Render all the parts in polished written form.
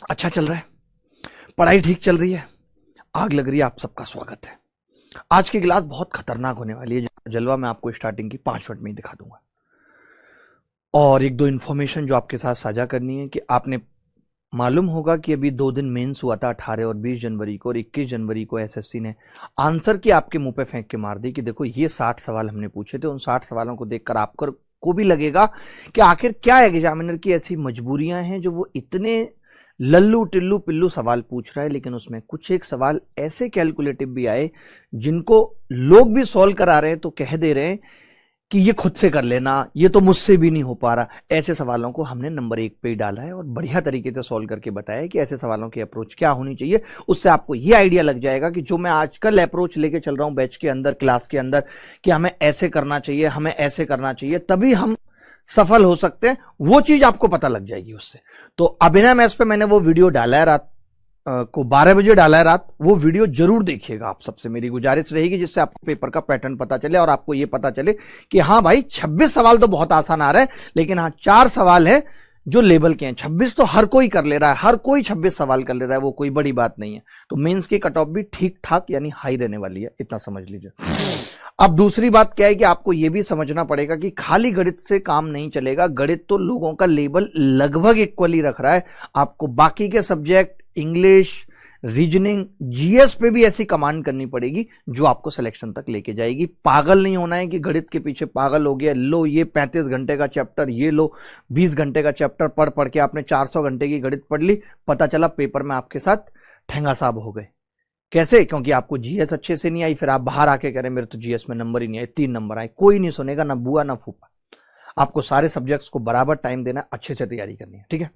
अच्छा चल रहा है, पढ़ाई ठीक चल रही है, आग लग रही है। आप सबका स्वागत है। आज की क्लास बहुत खतरनाक होने वाली है। जलवा मैं आपको स्टार्टिंग की 5 मिनट में ही दिखा दूंगा और एक दो इन्फॉर्मेशन जो आपके साथ साझा करनी है कि आपने मालूम होगा कि अभी 2 दिन मेंस हुआ था, 18 और 20 जनवरी को, और 21 जनवरी को एसएससी ने आंसर की आपके मुंह पे फेंक के मार दी कि देखो ये 60 सवाल हमने पूछे थे। उन 60 सवालों को देखकर आपको को भी लगेगा कि आखिर क्या एग्जामिनर की ऐसी मजबूरियां हैं जो वो इतने लल्लू टिल्लू पिल्लू सवाल पूछ रहा है। लेकिन उसमें कुछ एक सवाल ऐसे कैलकुलेटिव भी आए जिनको लोग भी सॉल्व करा रहे हैं तो कह दे रहे हैं कि ये खुद से कर लेना, ये तो मुझसे भी नहीं हो पा रहा। ऐसे सवालों को हमने नंबर 1 पे ही डाला है और बढ़िया तरीके से सॉल्व करके बताया है कि ऐसे सवालों की अप्रोच क्या होनी चाहिए। उससे आपको ये आइडिया लग जाएगा कि जो मैं आजकल अप्रोच लेके चल रहा हूं बैच के अंदर, क्लास के अंदर, कि हमें ऐसे करना चाहिए, हमें ऐसे करना चाहिए, तभी हम सफल हो सकते हैं, वो चीज आपको पता लग जाएगी उससे। तो अभिनय मैथ्स पे मैंने वो वीडियो डाला है रात को 12 बजे डाला है रात। वो वीडियो जरूर देखिएगा। आप सबसे मेरी गुजारिश रहेगी जिससे आपको पेपर का पैटर्न पता चले और आपको ये पता चले कि हाँ भाई 26 सवाल तो बहुत आसान आ रहा है, लेकिन हाँ 4 सवाल है जो लेवल के हैं। 26 तो हर कोई कर ले रहा है, हर कोई 26 सवाल कर ले रहा है, वो कोई बड़ी बात नहीं है। तो मेंस की कट ऑफ भी ठीक ठाक यानी हाई रहने वाली है, इतना समझ लीजिए। अब दूसरी बात क्या है कि आपको यह भी समझना पड़ेगा कि खाली गणित से काम नहीं चलेगा। गणित तो लोगों का लेवल लगभग इक्वली रख रहा है। आपको बाकी के सब्जेक्ट, इंग्लिश, रीजनिंग, जीएस पे भी ऐसी कमांड करनी पड़ेगी जो आपको सिलेक्शन तक लेके जाएगी। पागल नहीं होना है कि गणित के पीछे पागल हो गया, लो ये 35 घंटे का चैप्टर, ये लो 20 घंटे का चैप्टर पढ़ पढ़ के आपने 400 घंटे की गणित पढ़ ली, पता चला पेपर में आपके साथ ठेंगा साहब हो गए। कैसे? क्योंकि आपको जीएस अच्छे से नहीं आई, फिर आप बाहर आके कह रहे मेरे तो जीएस में नंबर ही नहीं आए, 3 नंबर आए। कोई नहीं सुनेगा, ना बुआ ना फूफा। आपको सारे सब्जेक्ट्स को बराबर टाइम देना, अच्छे से तैयारी करनी है, ठीक है।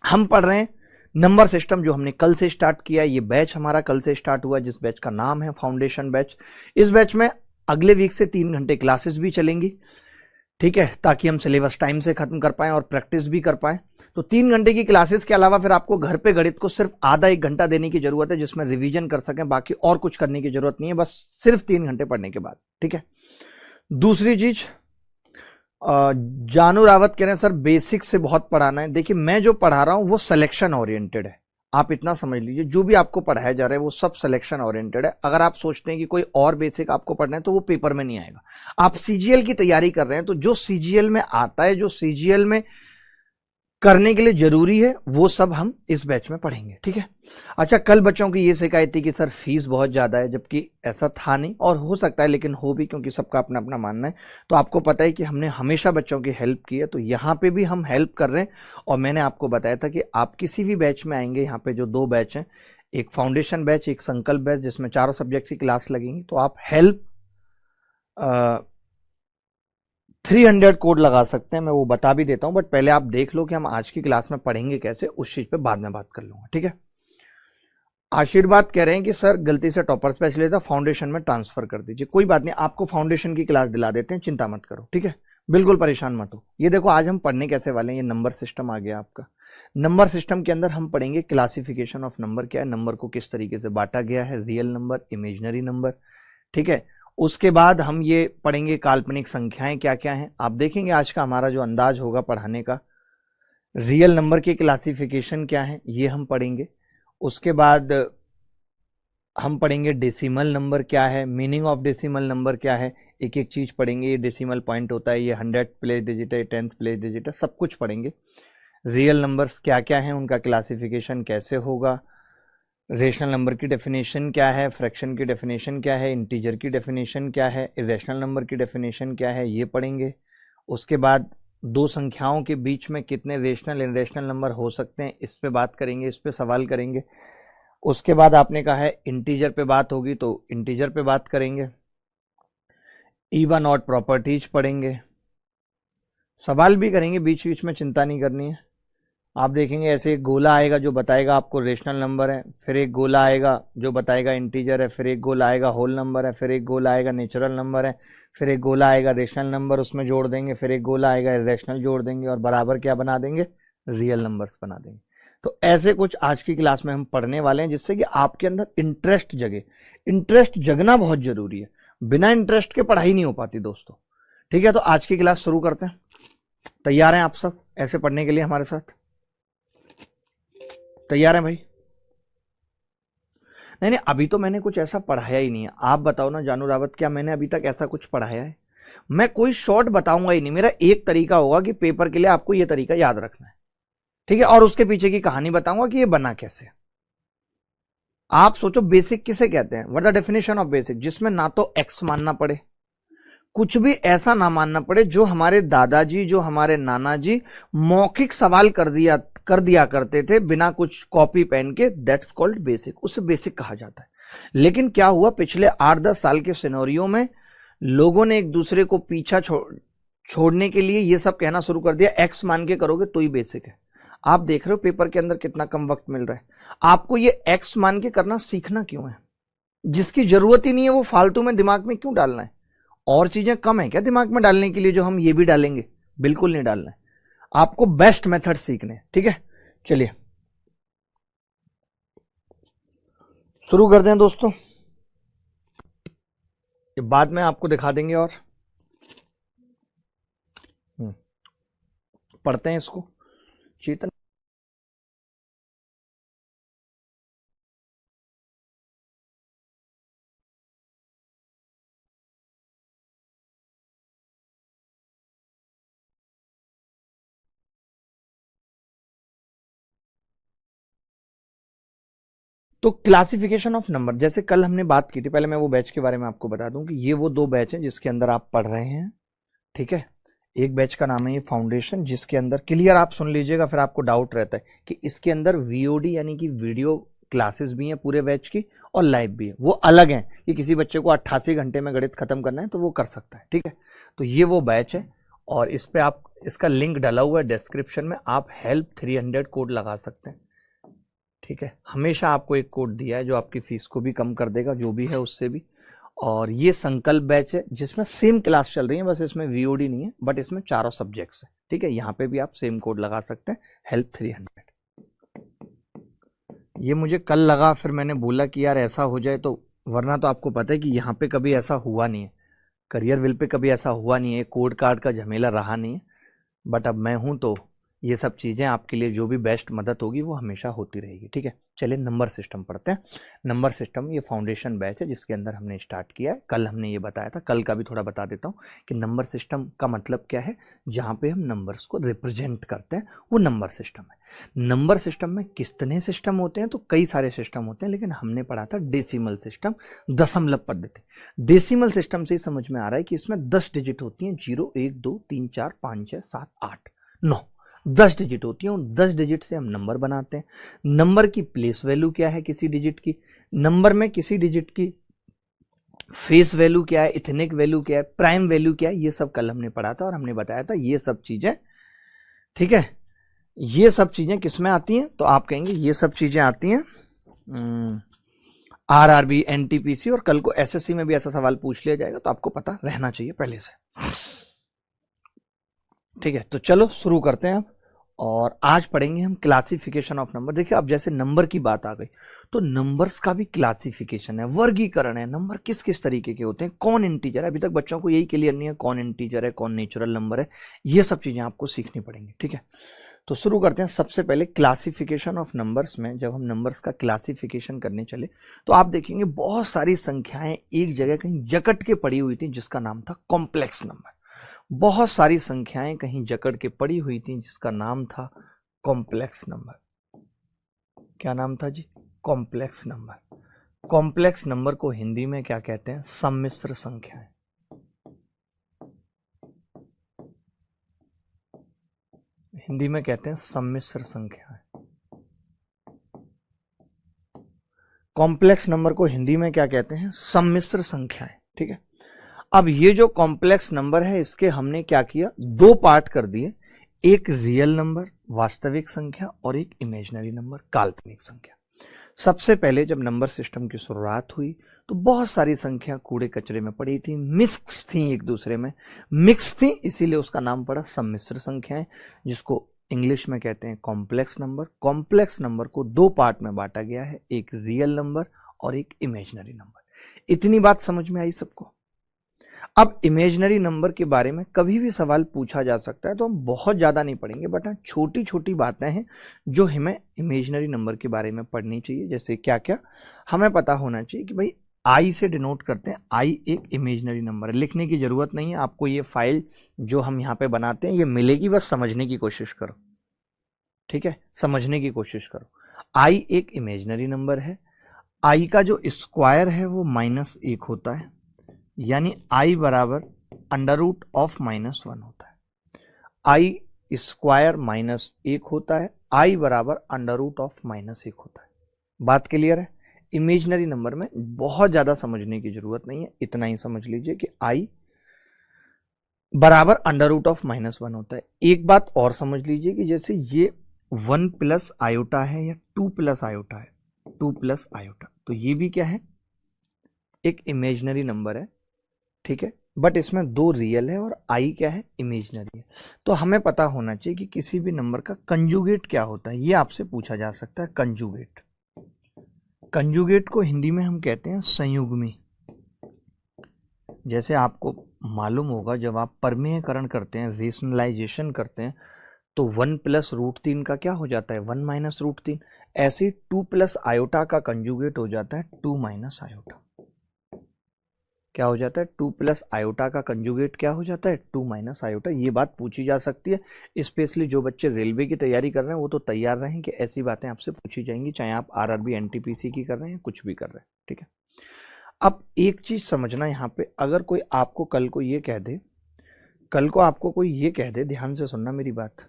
हम पढ़ रहे हैं नंबर सिस्टम, जो हमने कल से स्टार्ट किया। ये बैच हमारा कल से स्टार्ट हुआ, जिस बैच का नाम है फाउंडेशन बैच। इस बैच में अगले वीक से 3 घंटे क्लासेस भी चलेंगी, ठीक है, ताकि हम सिलेबस टाइम से खत्म कर पाएं और प्रैक्टिस भी कर पाएं। तो 3 घंटे की क्लासेस के अलावा फिर आपको घर पे गणित को सिर्फ आधा 1 घंटा देने की जरूरत है, जिसमें रिवीजन कर सकें। बाकी और कुछ करने की जरूरत नहीं है, बस सिर्फ 3 घंटे पढ़ने के बाद, ठीक है। दूसरी चीज, जानू रावत कह रहे हैं सर बेसिक से बहुत पढ़ाना है। देखिए मैं जो पढ़ा रहा हूं वो सिलेक्शन ओरिएंटेड है। आप इतना समझ लीजिए, जो भी आपको पढ़ाया जा रहा है वो सब सिलेक्शन ओरिएंटेड है। अगर आप सोचते हैं कि कोई और बेसिक आपको पढ़ना है तो वो पेपर में नहीं आएगा। आप सीजीएल की तैयारी कर रहे हैं तो जो सीजीएल में आता है, जो सीजीएल में करने के लिए जरूरी है, वो सब हम इस बैच में पढ़ेंगे, ठीक है। अच्छा, कल बच्चों की ये शिकायत थी कि सर फीस बहुत ज्यादा है, जबकि ऐसा था नहीं, और हो सकता है लेकिन हो भी, क्योंकि सबका अपना अपना मानना है। तो आपको पता है कि हमने हमेशा बच्चों की हेल्प की है, तो यहाँ पे भी हम हेल्प कर रहे हैं। और मैंने आपको बताया था कि आप किसी भी बैच में आएंगे, यहाँ पे जो 2 बैच हैं, एक फाउंडेशन बैच, एक संकल्प बैच, जिसमें 4 सब्जेक्ट की क्लास लगेंगी, तो आप हेल्प 300 कोड लगा सकते हैं। मैं वो बता भी देता हूं, बट पहले आप देख लो कि हम आज की क्लास में पढ़ेंगे कैसे, उस चीज पे बाद में बात कर लूंगा, ठीक है। आशीर्वाद कह रहे हैं कि सर गलती से टॉपर स्पेशल लेता, फाउंडेशन में ट्रांसफर कर दीजिए। कोई बात नहीं, आपको फाउंडेशन की क्लास दिला देते हैं, चिंता मत करो, ठीक है। बिल्कुल परेशान मत हो। ये देखो आज हम पढ़ने कैसे वाले हैं, ये नंबर सिस्टम आ गया आपका। नंबर सिस्टम के अंदर हम पढ़ेंगे क्लासिफिकेशन ऑफ नंबर क्या है, नंबर को किस तरीके से बांटा गया है, रियल नंबर, इमेजिनरी नंबर, ठीक है। उसके बाद हम ये पढ़ेंगे काल्पनिक संख्याएं क्या क्या हैं। आप देखेंगे आज का हमारा जो अंदाज होगा पढ़ाने का, रियल नंबर की क्लासिफिकेशन क्या है ये हम पढ़ेंगे। उसके बाद हम पढ़ेंगे डेसिमल नंबर क्या है, मीनिंग ऑफ डेसिमल नंबर क्या है, एक एक चीज पढ़ेंगे। ये डेसिमल पॉइंट होता है, ये 100 प्लेस डिजिट है, 10th प्लेस डिजिट है, सब कुछ पढ़ेंगे। रियल नंबर्स क्या क्या है, उनका क्लासिफिकेशन कैसे होगा, रेशनल नंबर की डेफिनेशन क्या है, फ्रैक्शन की डेफिनेशन क्या है, इंटीजर की डेफिनेशन क्या है, इरेशनल नंबर की डेफिनेशन क्या है, ये पढ़ेंगे। उसके बाद 2 संख्याओं के बीच में कितने रेशनल इरेशनल नंबर हो सकते हैं, इस पे बात करेंगे, इस पे सवाल करेंगे। उसके बाद आपने कहा है इंटीजर पे बात होगी, तो इंटीजर पे बात करेंगे। इवन ऑड प्रॉपर्टीज पढ़ेंगे, सवाल भी करेंगे बीच बीच में, चिंता नहीं करनी है। आप देखेंगे ऐसे एक गोला आएगा जो बताएगा आपको रेशनल नंबर है, फिर एक गोला आएगा जो बताएगा इंटीजर है, फिर एक गोला आएगा होल नंबर है, फिर एक गोला आएगा नेचुरल नंबर है, फिर एक गोला आएगा रेशनल नंबर, उसमें जोड़ देंगे, फिर एक गोला आएगा इरेशनल जोड़ देंगे, और बराबर क्या बना देंगे, रियल नंबर्स बना देंगे। तो ऐसे कुछ आज की क्लास में हम पढ़ने वाले हैं, जिससे कि आपके अंदर इंटरेस्ट जगे। इंटरेस्ट जगना बहुत जरूरी है, बिना इंटरेस्ट के पढ़ाई नहीं हो पाती दोस्तों, ठीक है। तो आज की क्लास शुरू करते हैं। तैयार हैं आप सब ऐसे पढ़ने के लिए हमारे साथ? तैयार है भाई? नहीं नहीं, अभी तो मैंने कुछ ऐसा पढ़ाया ही नहीं है। आप बताओ ना जानू रावत, क्या मैंने अभी तक ऐसा कुछ पढ़ाया है? मैं कोई शॉर्ट बताऊंगा ही नहीं। मेरा एक तरीका होगा कि पेपर के लिए आपको यह तरीका याद रखना है, ठीक है, और उसके पीछे की कहानी बताऊंगा कि ये बना कैसे। आप सोचो बेसिक किसे कहते हैं, what the definition of basic, जिसमें ना तो एक्स मानना पड़े, कुछ भी ऐसा ना मानना पड़े जो हमारे दादाजी, जो हमारे नाना जी मौखिक सवाल कर दिया करते थे बिना कुछ कॉपी पेन के। दैट्स कॉल्ड बेसिक, उसे बेसिक कहा जाता है। लेकिन क्या हुआ, पिछले 8-10 साल के सिनेरियो में लोगों ने एक दूसरे को पीछा छोड़ने के लिए ये सब कहना शुरू कर दिया, एक्स मान के करोगे तो ही बेसिक है। आप देख रहे हो पेपर के अंदर कितना कम वक्त मिल रहा है। आपको ये एक्स मान के करना सीखना क्यों है? जिसकी जरूरत ही नहीं है वो फालतू में दिमाग में क्यों डालना है? और चीजें कम है क्या दिमाग में डालने के लिए जो हम ये भी डालेंगे? बिल्कुल नहीं डालना है। आपको बेस्ट मेथड सीखने, ठीक है। चलिए शुरू कर दें दोस्तों, ये बाद में आपको दिखा देंगे। और पढ़ते हैं इसको। चेतन, तो क्लासिफिकेशन ऑफ नंबर, जैसे कल हमने बात की थी, पहले मैं वो बैच के बारे में आपको बता दूं कि ये वो 2 बैच हैं जिसके अंदर आप पढ़ रहे हैं, ठीक है। एक बैच का नाम है ये फाउंडेशन, जिसके अंदर क्लियर आप सुन लीजिएगा, फिर आपको डाउट रहता है कि इसके अंदर वीओडी यानी कि वीडियो क्लासेस भी हैं पूरे बैच की, और लाइव भी है। वो अलग है कि किसी बच्चे को 88 घंटे में गणित खत्म करना है तो वो कर सकता है, ठीक है। तो ये वो बैच है, और इस पे आप, इसका लिंक डाला हुआ है डिस्क्रिप्शन में, आप हेल्प 300 कोड लगा सकते हैं, ठीक है। हमेशा आपको एक कोड दिया है जो आपकी फीस को भी कम कर देगा, जो भी है उससे भी। और ये संकल्प बैच है जिसमें सेम क्लास चल रही है, बस इसमें वीओडी नहीं है, बट इसमें चारों सब्जेक्ट्स है, ठीक है। यहाँ पे भी आप सेम कोड लगा सकते हैं, हेल्प 300। ये मुझे कल लगा, फिर मैंने बोला कि यार ऐसा हो जाए तो, वरना तो आपको पता है कि यहाँ पे कभी ऐसा हुआ नहीं है, करियर विल पे कभी ऐसा हुआ नहीं है, कोड कार्ड का झमेला रहा नहीं है। बट अब मैं हूं तो ये सब चीज़ें आपके लिए जो भी बेस्ट मदद होगी वो हमेशा होती रहेगी, ठीक है। चलिए नंबर सिस्टम पढ़ते हैं। नंबर सिस्टम ये फाउंडेशन बैच है जिसके अंदर हमने स्टार्ट किया है। कल हमने ये बताया था, कल का भी थोड़ा बता देता हूँ कि नंबर सिस्टम का मतलब क्या है। जहाँ पे हम नंबर्स को रिप्रेजेंट करते हैं वो नंबर सिस्टम है। नंबर सिस्टम में कितने सिस्टम होते हैं, तो कई सारे सिस्टम होते हैं, लेकिन हमने पढ़ा था डेसिमल सिस्टम, दशमलव पद्धति। डेसिमल सिस्टम से ही समझ में आ रहा है कि इसमें 10 डिजिट होती हैं, 0 1 2 3 4 5 6 7 8 9, 10 डिजिट होती हैं। उन 10 डिजिट से हम नंबर बनाते हैं। नंबर की प्लेस वैल्यू क्या है किसी डिजिट की, नंबर में किसी डिजिट की फेस वैल्यू क्या है, इथनिक वैल्यू क्या है, प्राइम वैल्यू क्या है, ये सब कल हमने पढ़ा था और हमने बताया था ये सब चीजें, ठीक है। ये सब चीजें किसमें आती हैं, तो आप कहेंगे ये सब चीजें आती हैं आरआरबी, एनटीपीसी, और कल को एसएससी में भी ऐसा सवाल पूछ लिया जाएगा तो आपको पता रहना चाहिए पहले से, ठीक है। तो चलो शुरू करते हैं अब, और आज पढ़ेंगे हम क्लासिफिकेशन ऑफ नंबर। देखिए अब जैसे नंबर की बात आ गई तो नंबर्स का भी क्लासिफिकेशन है, वर्गीकरण है। नंबर किस किस तरीके के होते हैं, कौन इंटीजर है, अभी तक बच्चों को यही क्लियर नहीं है, कौन इंटीजर है कौन नेचुरल नंबर है, ये सब चीजें आपको सीखनी पड़ेंगी, ठीक है। तो शुरू करते हैं। सबसे पहले क्लासिफिकेशन ऑफ नंबर्स में जब हम नंबर्स का क्लासिफिकेशन करने चले तो आप देखेंगे बहुत सारी संख्याएं एक जगह कहीं जकट के पड़ी हुई थी जिसका नाम था कॉम्प्लेक्स नंबर। बहुत सारी संख्याएं कहीं जकड़ के पड़ी हुई थी जिसका नाम था कॉम्प्लेक्स नंबर। क्या नाम था जी? Complex number. कॉम्प्लेक्स नंबर को हिंदी में क्या कहते हैं? सम्मिश्र संख्याएं। हिंदी में कहते हैं सम्मिश्र संख्याएं। कॉम्प्लेक्स नंबर को हिंदी में क्या कहते हैं? सम्मिश्र संख्याएं, ठीक है। अब ये जो कॉम्प्लेक्स नंबर है इसके हमने क्या किया, 2 पार्ट कर दिए, एक रियल नंबर वास्तविक संख्या और एक इमेजिनरी नंबर काल्पनिक संख्या। सबसे पहले जब नंबर सिस्टम की शुरुआत हुई तो बहुत सारी संख्या कूड़े कचरे में पड़ी थी, मिक्स थी, एक दूसरे में मिक्स थी, इसीलिए उसका नाम पड़ा सम्मिश्र संख्याएं, जिसको इंग्लिश में कहते हैं कॉम्प्लेक्स नंबर। कॉम्प्लेक्स नंबर को 2 पार्ट में बांटा गया है, एक रियल नंबर और एक इमेजिनरी नंबर। इतनी बात समझ में आई सबको? अब इमेजिनरी नंबर के बारे में कभी भी सवाल पूछा जा सकता है, तो हम बहुत ज़्यादा नहीं पढ़ेंगे, बट हाँ छोटी छोटी बातें हैं जो हमें इमेजिनरी नंबर के बारे में पढ़नी चाहिए। जैसे क्या क्या हमें पता होना चाहिए कि भाई आई से डिनोट करते हैं, आई एक इमेजिनरी नंबर है। लिखने की ज़रूरत नहीं है आपको, ये फाइल जो हम यहाँ पे बनाते हैं ये मिलेगी, बस समझने की कोशिश करो, ठीक है, समझने की कोशिश करो। आई एक इमेजिनरी नंबर है, आई का जो स्क्वायर है वो -1 होता है, यानी आई बराबर अंडर रूट ऑफ -1 होता है। आई स्क्वायर -1 होता है, आई बराबर अंडर रूट ऑफ -1 होता है। बात क्लियर है? इमेजिनरी नंबर में बहुत ज्यादा समझने की जरूरत नहीं है, इतना ही समझ लीजिए कि आई बराबर अंडर रूट ऑफ -1 होता है। एक बात और समझ लीजिए कि जैसे ये 1 प्लस आयोटा है या 2 प्लस आयोटा है, 2 प्लस आयोटा, तो ये भी क्या है, एक इमेजिनरी नंबर है, ठीक है, बट इसमें 2 रियल है और आई क्या है, इमेजिनरी है। तो हमें पता होना चाहिए कि किसी भी नंबर का कंजुगेट क्या होता है, ये आपसे पूछा जा सकता है। कंजुगेट, कंजुगेट को हिंदी में हम कहते हैं संयुग्मी। जैसे आपको मालूम होगा जब आप परमेयकरण करते हैं, रेशनलाइजेशन करते हैं, तो 1 प्लस रूट 3 का क्या हो जाता है, 1 माइनस रूट 3। ऐसे 2 प्लस आयोटा का कंजुगेट हो जाता है 2 माइनस आयोटा। क्या हो जाता है, 2 प्लस आयोटा का कंजुगेट क्या हो जाता है, 2 माइनस आयोटा। ये बात पूछी जा सकती है, स्पेशली जो बच्चे रेलवे की तैयारी कर रहे हैं वो तो तैयार रहें कि ऐसी बातें आपसे पूछी जाएंगी, चाहे आप आरआरबी एनटीपीसी की कर रहे हैं, कुछ भी कर रहे हैं, ठीक है। अब एक चीज समझना यहाँ पे, अगर कोई आपको कल को ये कह दे, कल को आपको कोई ये कह दे, ध्यान से सुनना मेरी बात,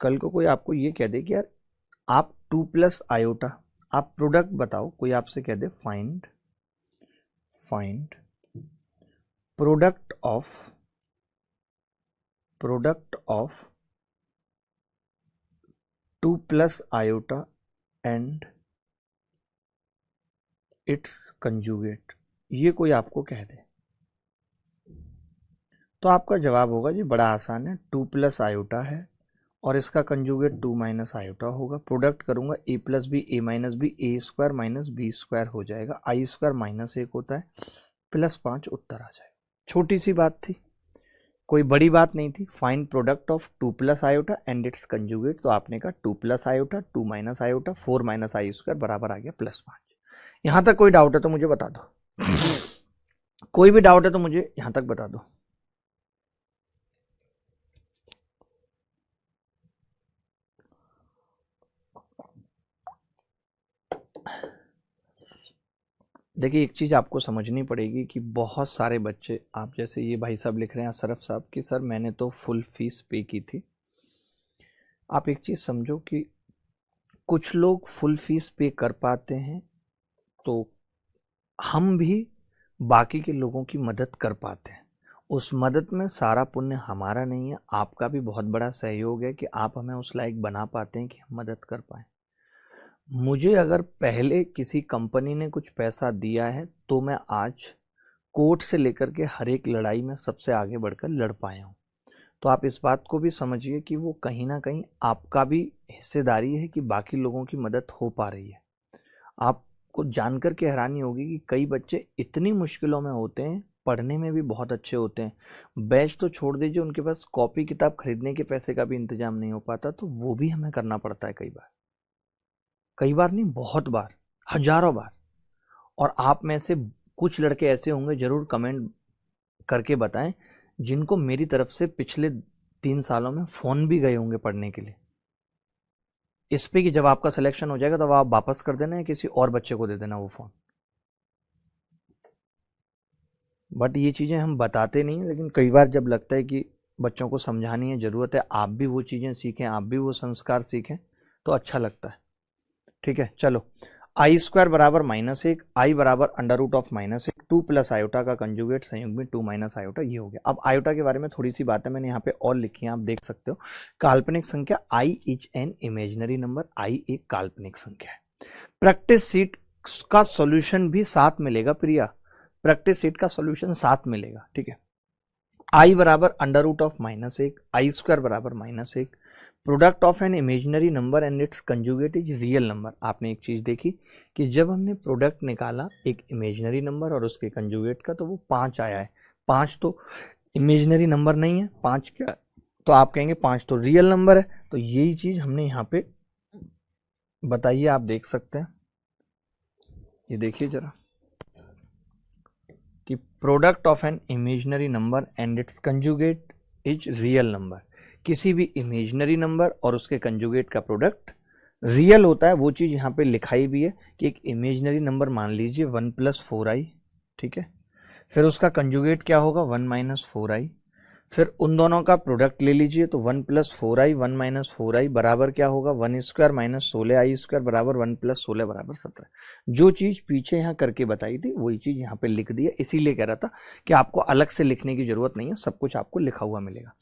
कल को कोई आपको ये कह दे कि यार आप 2 प्लस आयोटा, आप प्रोडक्ट बताओ, कोई आपसे कह they find product of 2 plus iota and it's conjugate, ये कोई आपको कह दे, तो आपका जवाब होगा जी बड़ा आसान है, 2 प्लस आयोटा है और इसका कंजुगेट 2 माइनस आयोटा होगा। प्रोडक्ट करूंगा a plus b, a minus b, a square minus b square हो जाएगा, आई स्क्वायर -1 होता है, +5 उत्तर आ जाएगा। छोटी सी बात थी, कोई बड़ी बात नहीं थी। Find product of 2 plus iota and it's conjugate, तो आपने कहा 2 plus iota, 2 minus iota, 4 minus i square बराबर आ गया +5। यहां तक कोई डाउट है तो मुझे बता दो, कोई भी डाउट है तो मुझे यहां तक बता दो। देखिए एक चीज़ आपको समझनी पड़ेगी कि बहुत सारे बच्चे, आप जैसे ये भाई साहब लिख रहे हैं अशरफ साहब कि सर मैंने तो फुल फीस पे की थी। आप एक चीज़ समझो कि कुछ लोग फुल फीस पे कर पाते हैं, तो हम भी बाकी के लोगों की मदद कर पाते हैं। उस मदद में सारा पुण्य हमारा नहीं है, आपका भी बहुत बड़ा सहयोग है कि आप हमें उस लायक बना पाते हैं कि हम मदद कर पाएँ। मुझे अगर पहले किसी कंपनी ने कुछ पैसा दिया है तो मैं आज कोर्ट से लेकर के हर एक लड़ाई में सबसे आगे बढ़कर लड़ पाया हूँ। तो आप इस बात को भी समझिए कि वो कहीं ना कहीं आपका भी हिस्सेदारी है कि बाकी लोगों की मदद हो पा रही है। आपको जानकर के हैरानी होगी कि कई बच्चे इतनी मुश्किलों में होते हैं, पढ़ने में भी बहुत अच्छे होते हैं, बैच तो छोड़ दीजिए, उनके पास कॉपी किताब खरीदने के पैसे का भी इंतजाम नहीं हो पाता, तो वो भी हमें करना पड़ता है कई बार नहीं, बहुत बार, हजारों बार। और आप में से कुछ लड़के ऐसे होंगे, जरूर कमेंट करके बताएं, जिनको मेरी तरफ से पिछले 3 सालों में फोन भी गए होंगे पढ़ने के लिए, इस पे कि जब आपका सिलेक्शन हो जाएगा तब आप वापस कर देना या किसी और बच्चे को दे देना वो फोन। बट ये चीज़ें हम बताते नहीं, लेकिन कई बार जब लगता है कि बच्चों को समझानी है, ज़रूरत है, आप भी वो चीज़ें सीखें, आप भी वो संस्कार सीखें, तो अच्छा लगता है। ठीक है, चलो, आई स्क्वायर बराबर -1, आई बराबर under root of -1, 2 plus iota का कंजुगेट संयुग्म में 2 माइनस आयोटा, ये हो गया। अब आयोटा के बारे में थोड़ी सी बातें मैंने यहाँ पे और लिखी हैं, आप देख सकते हो। काल्पनिक संख्या, I is an imaginary number, आई एक काल्पनिक संख्या है। प्रैक्टिस सीट का सॉल्यूशन भी साथ मिलेगा प्रिया, प्रैक्टिस सीट का सॉल्यूशन साथ मिलेगा, ठीक है। आई बराबर under root of -1, i square बराबर -1, product of an imaginary number and it's conjugate is real number. आपने एक चीज देखी कि जब हमने प्रोडक्ट निकाला एक इमेजिनरी नंबर और उसके कंजुगेट का, तो वो 5 आया है। 5 तो इमेजिनरी नंबर नहीं है, 5 क्या, तो आप कहेंगे 5 तो रियल नंबर है। तो यही चीज हमने यहाँ पे बताइए, आप देख सकते हैं, ये देखिए जरा कि product of an imaginary number and it's conjugate is real number. किसी भी इमेजिनरी नंबर और उसके कंजुगेट का प्रोडक्ट रियल होता है। वो चीज यहाँ पे लिखाई भी है कि एक इमेजिनरी नंबर मान लीजिए 1+4i, ठीक है, फिर उसका कंजुगेट क्या होगा 1 - 4i, फिर उन दोनों का प्रोडक्ट ले लीजिए तो 1+4i 1 - 4i बराबर क्या होगा 1² - 16i² बराबर 1+16 बराबर 17। जो चीज पीछे यहाँ करके बताई थी वही चीज यहाँ पे लिख दी है, इसीलिए कह रहा था कि आपको अलग से लिखने की जरूरत नहीं है, सब कुछ आपको लिखा हुआ मिलेगा।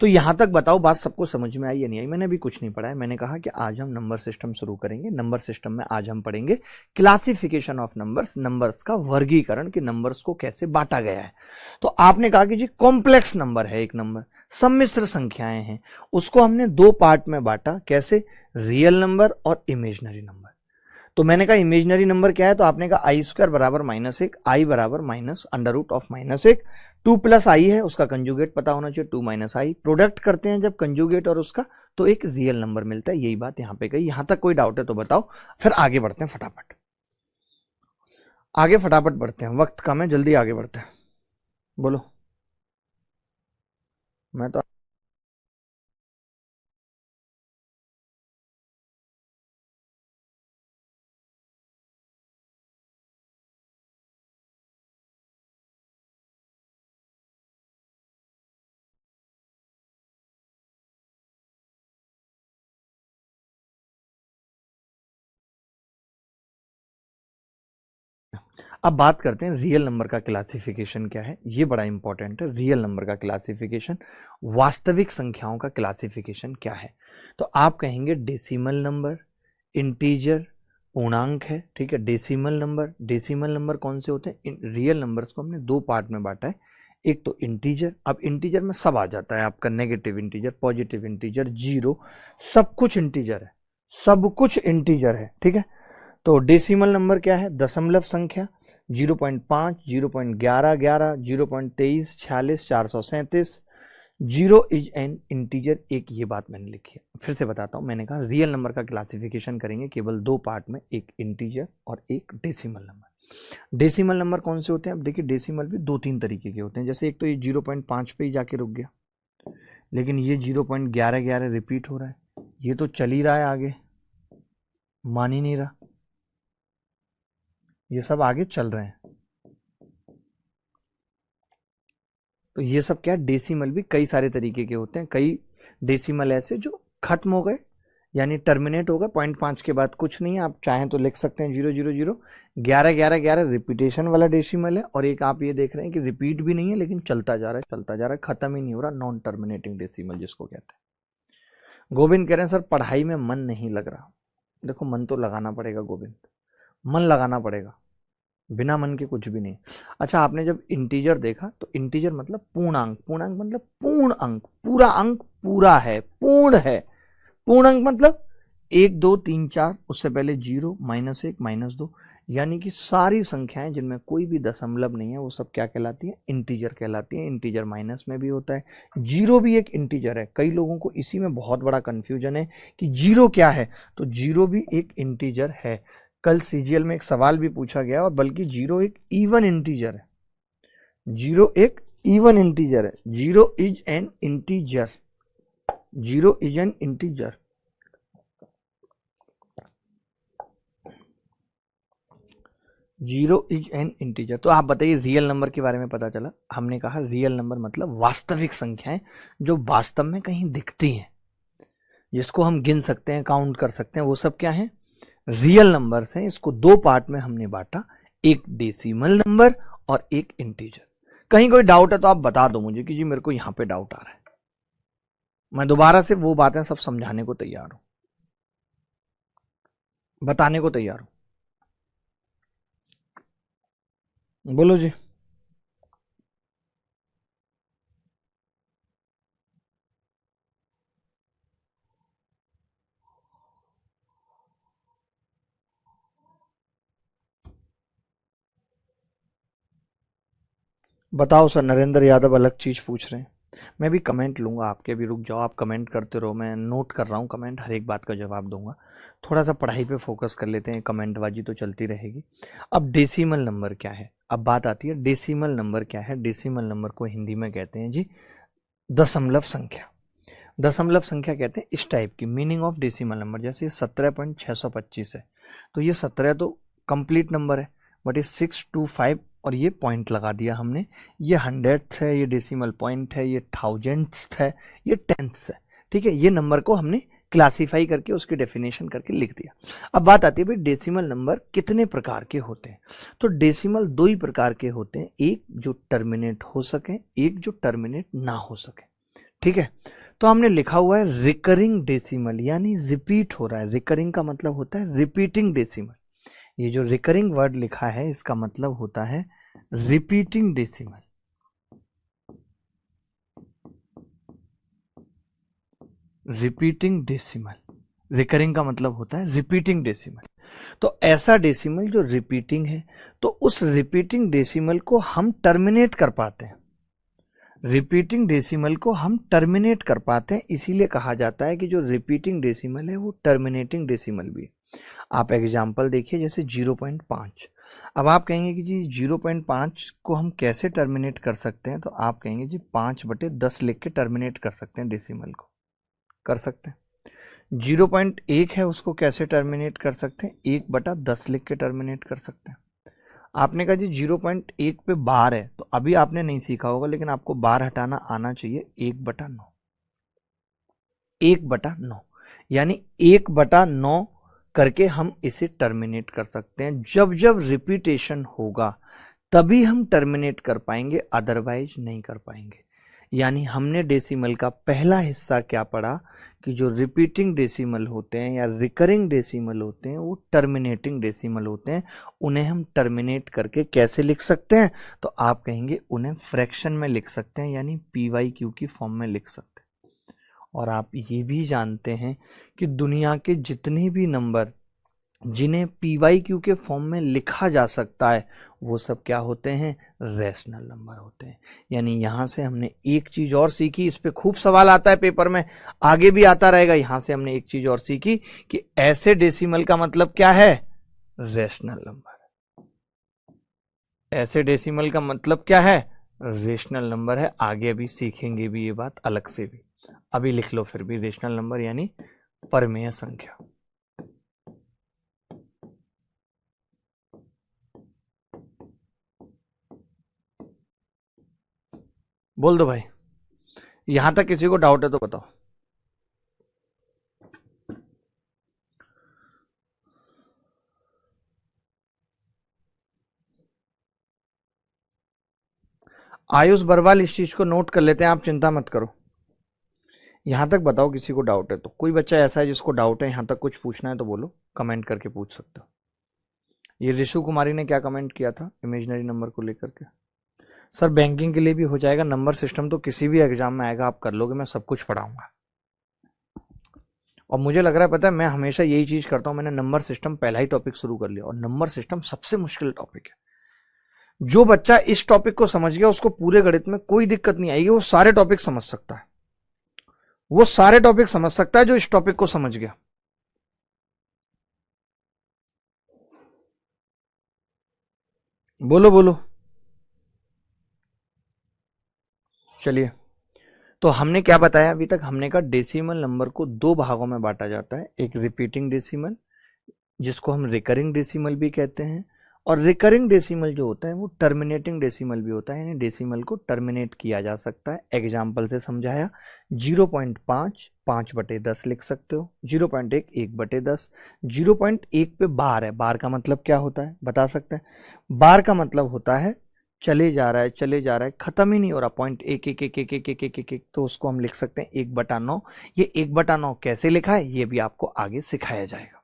तो यहां तक बताओ बात सबको समझ में आई या नहीं आई? मैंने अभी कुछ नहीं पढ़ा है, मैंने कहा कि आज हम नंबर सिस्टम शुरू करेंगे। नंबर सिस्टम में आज हम पढ़ेंगे क्लासिफिकेशन ऑफ नंबर्स, नंबर्स का वर्गीकरण, कि नंबर्स को कैसे बांटा गया है। तो आपने कहा कि जी कॉम्प्लेक्स नंबर है एक नंबर, सम्मिश्र संख्याएं हैं, उसको हमने दो पार्ट में बांटा, कैसे, रियल नंबर और इमेजिनरी नंबर। तो मैंने कहा इमेजिनरी नंबर क्या है, तो आपने कहा i² बराबर -1, आई बराबर -√(-1), 2+i है, उसका कंजुगेट पता होना चाहिए 2 - i, प्रोडक्ट करते हैं जब कंजुगेट और उसका, तो एक रियल नंबर मिलता है। यही बात यहां पे कही। यहां तक कोई डाउट है तो बताओ, फिर आगे बढ़ते हैं फटाफट, आगे फटाफट बढ़ते हैं, वक्त कम है, जल्दी आगे बढ़ते हैं, बोलो। मैं तो अब बात करते हैं रियल नंबर का क्लासिफिकेशन क्या है। ये बड़ा इंपॉर्टेंट है, रियल नंबर का क्लासिफिकेशन, वास्तविक संख्याओं का क्लासिफिकेशन क्या है। तो आप कहेंगे डेसिमल नंबर, इंटीजर, पूर्णांक है, ठीक है। डेसिमल नंबर, डेसिमल नंबर कौन से होते हैं, रियल नंबर्स को हमने दो पार्ट में बांटा है, एक तो इंटीजर, अब इंटीजर में सब आ जाता है आपका, negative integer, positive integer, zero, सब कुछ इंटीजर है, सब कुछ इंटीजर है, ठीक है। तो डेसिमल नंबर क्या है, दशमलव संख्या, 0.5, 0.1111, 0.23, 46, 437, जीरो इज एन इंटीजर, एक ये बात मैंने लिखी है। फिर से बताता हूं, मैंने कहा रियल नंबर का क्लासिफिकेशन करेंगे केवल दो पार्ट में, एक इंटीजर और एक डेसिमल नंबर। डेसिमल नंबर कौन से होते हैं, अब देखिए डेसिमल भी दो तीन तरीके के होते हैं, जैसे एक तो ये 0.5 पे ही जाके रुक गया, लेकिन ये 0.1111 रिपीट हो रहा है, ये तो चल ही रहा है आगे, मान ही नहीं रहा, ये सब आगे चल रहे हैं। तो ये सब क्या है, डेसिमल भी कई सारे तरीके के होते हैं, कई डेसिमल ऐसे जो खत्म हो गए, यानी टर्मिनेट हो गए, 0.5 के बाद कुछ नहीं है, आप चाहें तो लिख सकते हैं 000, 111111 रिपीटेशन वाला डेसिमल है, और एक आप ये देख रहे हैं कि रिपीट भी नहीं है लेकिन चलता जा रहा है, चलता जा रहा है, खत्म ही नहीं हो रहा, नॉन टर्मिनेटिंग डेसिमल जिसको कहते हैं। गोविंद कह रहे हैं सर पढ़ाई में मन नहीं लग रहा। देखो मन तो लगाना पड़ेगा गोविंद, मन लगाना पड़ेगा, बिना मन के कुछ भी नहीं। अच्छा, आपने जब इंटीजर देखा तो इंटीजर मतलब पूर्णांक, पूर्णांक मतलब पूर्ण अंक, पूरा अंक पूरा है, पूर्ण है। पूर्ण अंक मतलब 1 2 3 4, उससे पहले 0 -1 -2, यानी कि सारी संख्याएं जिनमें कोई भी दशमलव नहीं है वो सब क्या कहलाती है, इंटीजर कहलाती है। इंटीजर माइनस में भी होता है, जीरो भी एक इंटीजर है। कई लोगों को इसी में बहुत बड़ा कंफ्यूजन है कि जीरो क्या है, तो जीरो भी एक इंटीजर है। कल सीजीएल में एक सवाल भी पूछा गया, और बल्कि जीरो एक इवन इंटीजर है, जीरो एक इवन इंटीजर है, zero is an integer, zero is an integer. Zero is an integer. तो आप बताइए, रियल नंबर के बारे में पता चला। हमने कहा रियल नंबर मतलब वास्तविक संख्याएं जो वास्तव में कहीं दिखती हैं, जिसको हम गिन सकते हैं, काउंट कर सकते हैं, वो सब क्या है, रियल नंबर्स हैं। इसको दो पार्ट में हमने बांटा, एक डेसिमल नंबर और एक इंटीजर। कहीं कोई डाउट है तो आप बता दो मुझे कि जी मेरे को यहां पे डाउट आ रहा है, मैं दोबारा से वो बातें सब समझाने को तैयार हूं, बताने को तैयार हूं, बोलो जी। बताओ सर, नरेंद्र यादव अलग चीज पूछ रहे हैं। मैं भी कमेंट लूंगा आपके, भी रुक जाओ, आप कमेंट करते रहो, मैं नोट कर रहा हूँ कमेंट, हर एक बात का जवाब दूंगा। थोड़ा सा पढ़ाई पे फोकस कर लेते हैं, कमेंटबाजी तो चलती रहेगी। अब डेसिमल नंबर क्या है, अब बात आती है डेसिमल नंबर क्या है। डेसिमल नंबर को हिंदी में कहते हैं जी दशमलव संख्या। दशमलव संख्या कहते हैं इस टाइप की। मीनिंग ऑफ डेसिमल नंबर, जैसे 17.625 है, तो ये 17 तो कंप्लीट नंबर है, बट ये 625 और ये पॉइंट लगा दिया हमने। ये हंड्रेड्थ है, ये डेसिमल पॉइंट है, ये थाउजेंड्स है, ये टेंथ्स है। ठीक है, ये नंबर को हमने क्लासिफाई करके उसकी डेफिनेशन करके लिख दिया। अब बात आती है भाई डेसिमल नंबर कितने प्रकार के होते हैं। तो डेसिमल दो ही प्रकार के होते हैं, एक जो टर्मिनेट हो सके, एक जो टर्मिनेट ना हो सके। ठीक है, तो हमने लिखा हुआ है रिकरिंग डेसिमल, यानी रिपीट हो रहा है। रिकरिंग का मतलब होता है रिपीटिंग डेसिमल। ये जो रिकरिंग वर्ड लिखा है इसका मतलब होता है repeating decimal. Repeating decimal, recurring का मतलब होता है रिपीटिंग डेसिमल। तो ऐसा डेसिमल जो रिपीटिंग है, तो उस रिपीटिंग डेसिमल को हम टर्मिनेट कर पाते हैं। रिपीटिंग डेसिमल को हम टर्मिनेट कर पाते हैं, इसीलिए कहा जाता है कि जो रिपीटिंग डेसिमल है वो टर्मिनेटिंग डेसिमल भी है। आप एग्जांपल देखिए, जैसे 0.5। अब आप कहेंगे कि जी 0.5 को हम कैसे टर्मिनेट कर सकते हैं, तो आप कहेंगे जी 5/10 लिख के टर्मिनेट कर सकते हैं डेसिमल को, कर सकते हैं। 0.1 है, उसको कैसे टर्मिनेट कर सकते हैं, 1/10 लिख के टर्मिनेट कर सकते हैं। आपने कहा जी 0.1 पे बार है, तो अभी आपने नहीं सीखा होगा, लेकिन आपको बार हटाना आना चाहिए। 1/9, 1/9 यानी 1/9 करके हम इसे टर्मिनेट कर सकते हैं। जब जब रिपीटेशन होगा तभी हम टर्मिनेट कर पाएंगे, अदरवाइज नहीं कर पाएंगे। यानी हमने डेसिमल का पहला हिस्सा क्या पढ़ा कि जो रिपीटिंग डेसिमल होते हैं या रिकरिंग डेसिमल होते हैं वो टर्मिनेटिंग डेसिमल होते हैं। उन्हें हम टर्मिनेट करके कैसे लिख सकते हैं, तो आप कहेंगे उन्हें फ्रैक्शन में लिख सकते हैं, यानी PYQ की फॉर्म में लिख सकते हैं। और आप ये भी जानते हैं कि दुनिया के जितने भी नंबर जिन्हें PYQ के फॉर्म में लिखा जा सकता है वो सब क्या होते हैं, रैशनल नंबर होते हैं। यानी यहां से हमने एक चीज और सीखी, इस पे खूब सवाल आता है पेपर में, आगे भी आता रहेगा। यहां से हमने एक चीज और सीखी कि ऐसे डेसिमल का मतलब क्या है, रैशनल नंबर। ऐसे डेसिमल का मतलब क्या है, रेशनल नंबर है। आगे अभी सीखेंगे भी ये बात अलग से भी, अभी लिख लो फिर भी रेशनल नंबर यानी परमेय संख्या। बोल दो भाई, यहां तक किसी को डाउट है तो बताओ। आयुष बरवाल इस चीज को नोट कर लेते हैं, आप चिंता मत करो। यहां तक बताओ किसी को डाउट है तो। कोई बच्चा ऐसा है जिसको डाउट है, यहां तक कुछ पूछना है तो बोलो, कमेंट करके पूछ सकते हो। ये ऋषु कुमारी ने क्या कमेंट किया था इमेजिनरी नंबर को लेकर के। सर बैंकिंग के लिए भी हो जाएगा, नंबर सिस्टम तो किसी भी एग्जाम में आएगा, आप कर लोगे, मैं सब कुछ पढ़ाऊंगा। और मुझे लग रहा है, पता है मैं हमेशा यही चीज करता हूं, मैंने नंबर सिस्टम पहला ही टॉपिक शुरू कर लिया, और नंबर सिस्टम सबसे मुश्किल टॉपिक है। जो बच्चा इस टॉपिक को समझ गया उसको पूरे गणित में कोई दिक्कत नहीं आएगी, वो सारे टॉपिक समझ सकता है। वो सारे टॉपिक समझ सकता है जो इस टॉपिक को समझ गया। बोलो बोलो। चलिए, तो हमने क्या बताया अभी तक, हमने कहा डेसिमल नंबर को दो भागों में बांटा जाता है। एक रिपीटिंग डेसिमल जिसको हम रिकरिंग डेसिमल भी कहते हैं, और रिकरिंग डेसिमल जो होता है वो टर्मिनेटिंग डेसिमल भी होता है, यानी डेसिमल को टर्मिनेट किया जा सकता है। एग्जाम्पल से समझाया, 0.5 5/10 लिख सकते हो, 0.1 1/10। 0.1 पे बार है, बार का मतलब क्या होता है बता सकते हैं। बार का मतलब होता है चले जा रहा है, चले जा रहा है, खत्म ही नहीं हो रहा, 0.1 तो उसको हम लिख सकते हैं 1/9। ये 1/9 कैसे लिखा है ये भी आपको आगे सिखाया जाएगा।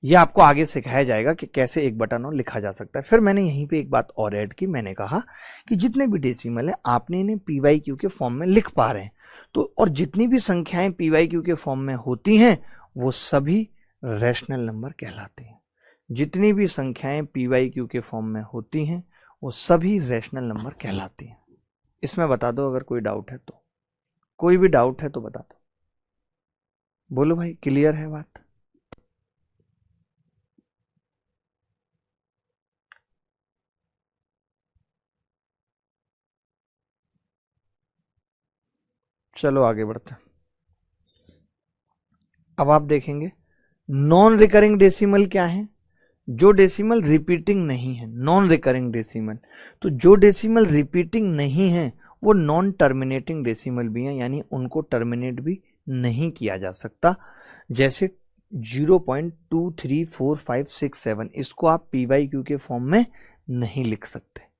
ये आपको आगे सिखाया जाएगा कि कैसे 1/9 लिखा जा सकता है। फिर मैंने यहीं पे एक बात और ऐड की, मैंने कहा कि जितने भी डेसिमल है आपने इन्हें PYQ के फॉर्म में लिख पा रहे हैं, तो और जितनी भी संख्याएं PYQ के फॉर्म में होती हैं वो सभी रैशनल नंबर कहलाते हैं। जितनी भी संख्याएं PYQ के फॉर्म में होती हैं वो सभी रैशनल नंबर कहलाती हैं। इसमें बता दो अगर कोई डाउट है तो, कोई भी डाउट है तो बता दो। बोलो भाई, क्लियर है बात? चलो आगे बढ़ते हैं। अब आप देखेंगे नॉन रिकरिंग डेसिमल क्या है? जो डेसिमल रिपीटिंग नहीं है, नॉन रिकरिंग डेसिमल। तो जो डेसिमल रिपीटिंग नहीं है वो नॉन टर्मिनेटिंग डेसिमल भी है, यानी उनको टर्मिनेट भी नहीं किया जा सकता। जैसे 0.234567, इसको आप पी वाई क्यू के फॉर्म में नहीं लिख सकते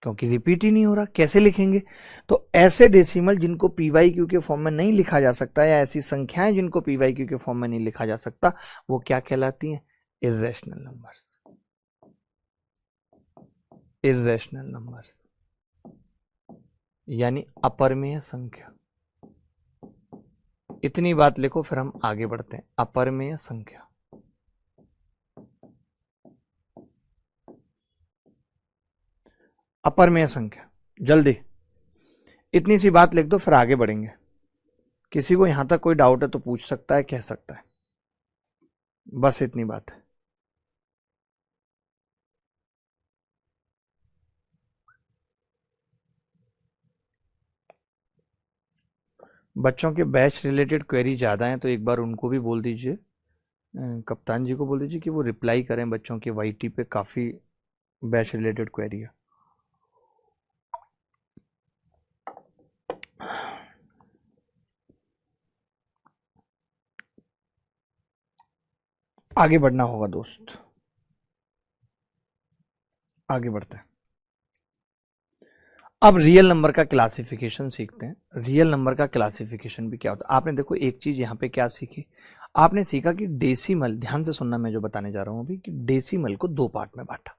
क्योंकि रिपीट ही नहीं हो रहा। कैसे लिखेंगे? तो ऐसे डेसिमल जिनको पी वाई क्यू के फॉर्म में नहीं लिखा जा सकता, या ऐसी संख्याएं जिनको पी वाई क्यू के फॉर्म में नहीं लिखा जा सकता, वो क्या कहलाती हैं? Irrational numbers. इर्रेशनल नंबर्स यानी अपरिमेय संख्या। इतनी बात लिखो, फिर हम आगे बढ़ते हैं। अपरिमेय संख्या, अपरिमेय संख्या, जल्दी इतनी सी बात लिख दो, फिर आगे बढ़ेंगे। किसी को यहां तक कोई डाउट है तो पूछ सकता है, कह सकता है, बस इतनी बात है। बच्चों के बैच रिलेटेड क्वेरी ज़्यादा हैं तो एक बार उनको भी बोल दीजिए, कप्तान जी को बोल दीजिए कि वो रिप्लाई करें बच्चों के वाईटी पे, काफ़ी बैच रिलेटेड क्वेरी है। आगे बढ़ना होगा दोस्त, आगे बढ़ते हैं। अब रियल नंबर का क्लासिफिकेशन सीखते हैं। रियल नंबर का क्लासिफिकेशन भी क्या होता है? आपने देखो एक चीज यहाँ पे क्या सीखी, आपने सीखा कि डेसिमल, ध्यान से सुनना मैं जो बताने जा रहा हूँ अभी, कि डेसिमल को दो पार्ट में बांटा,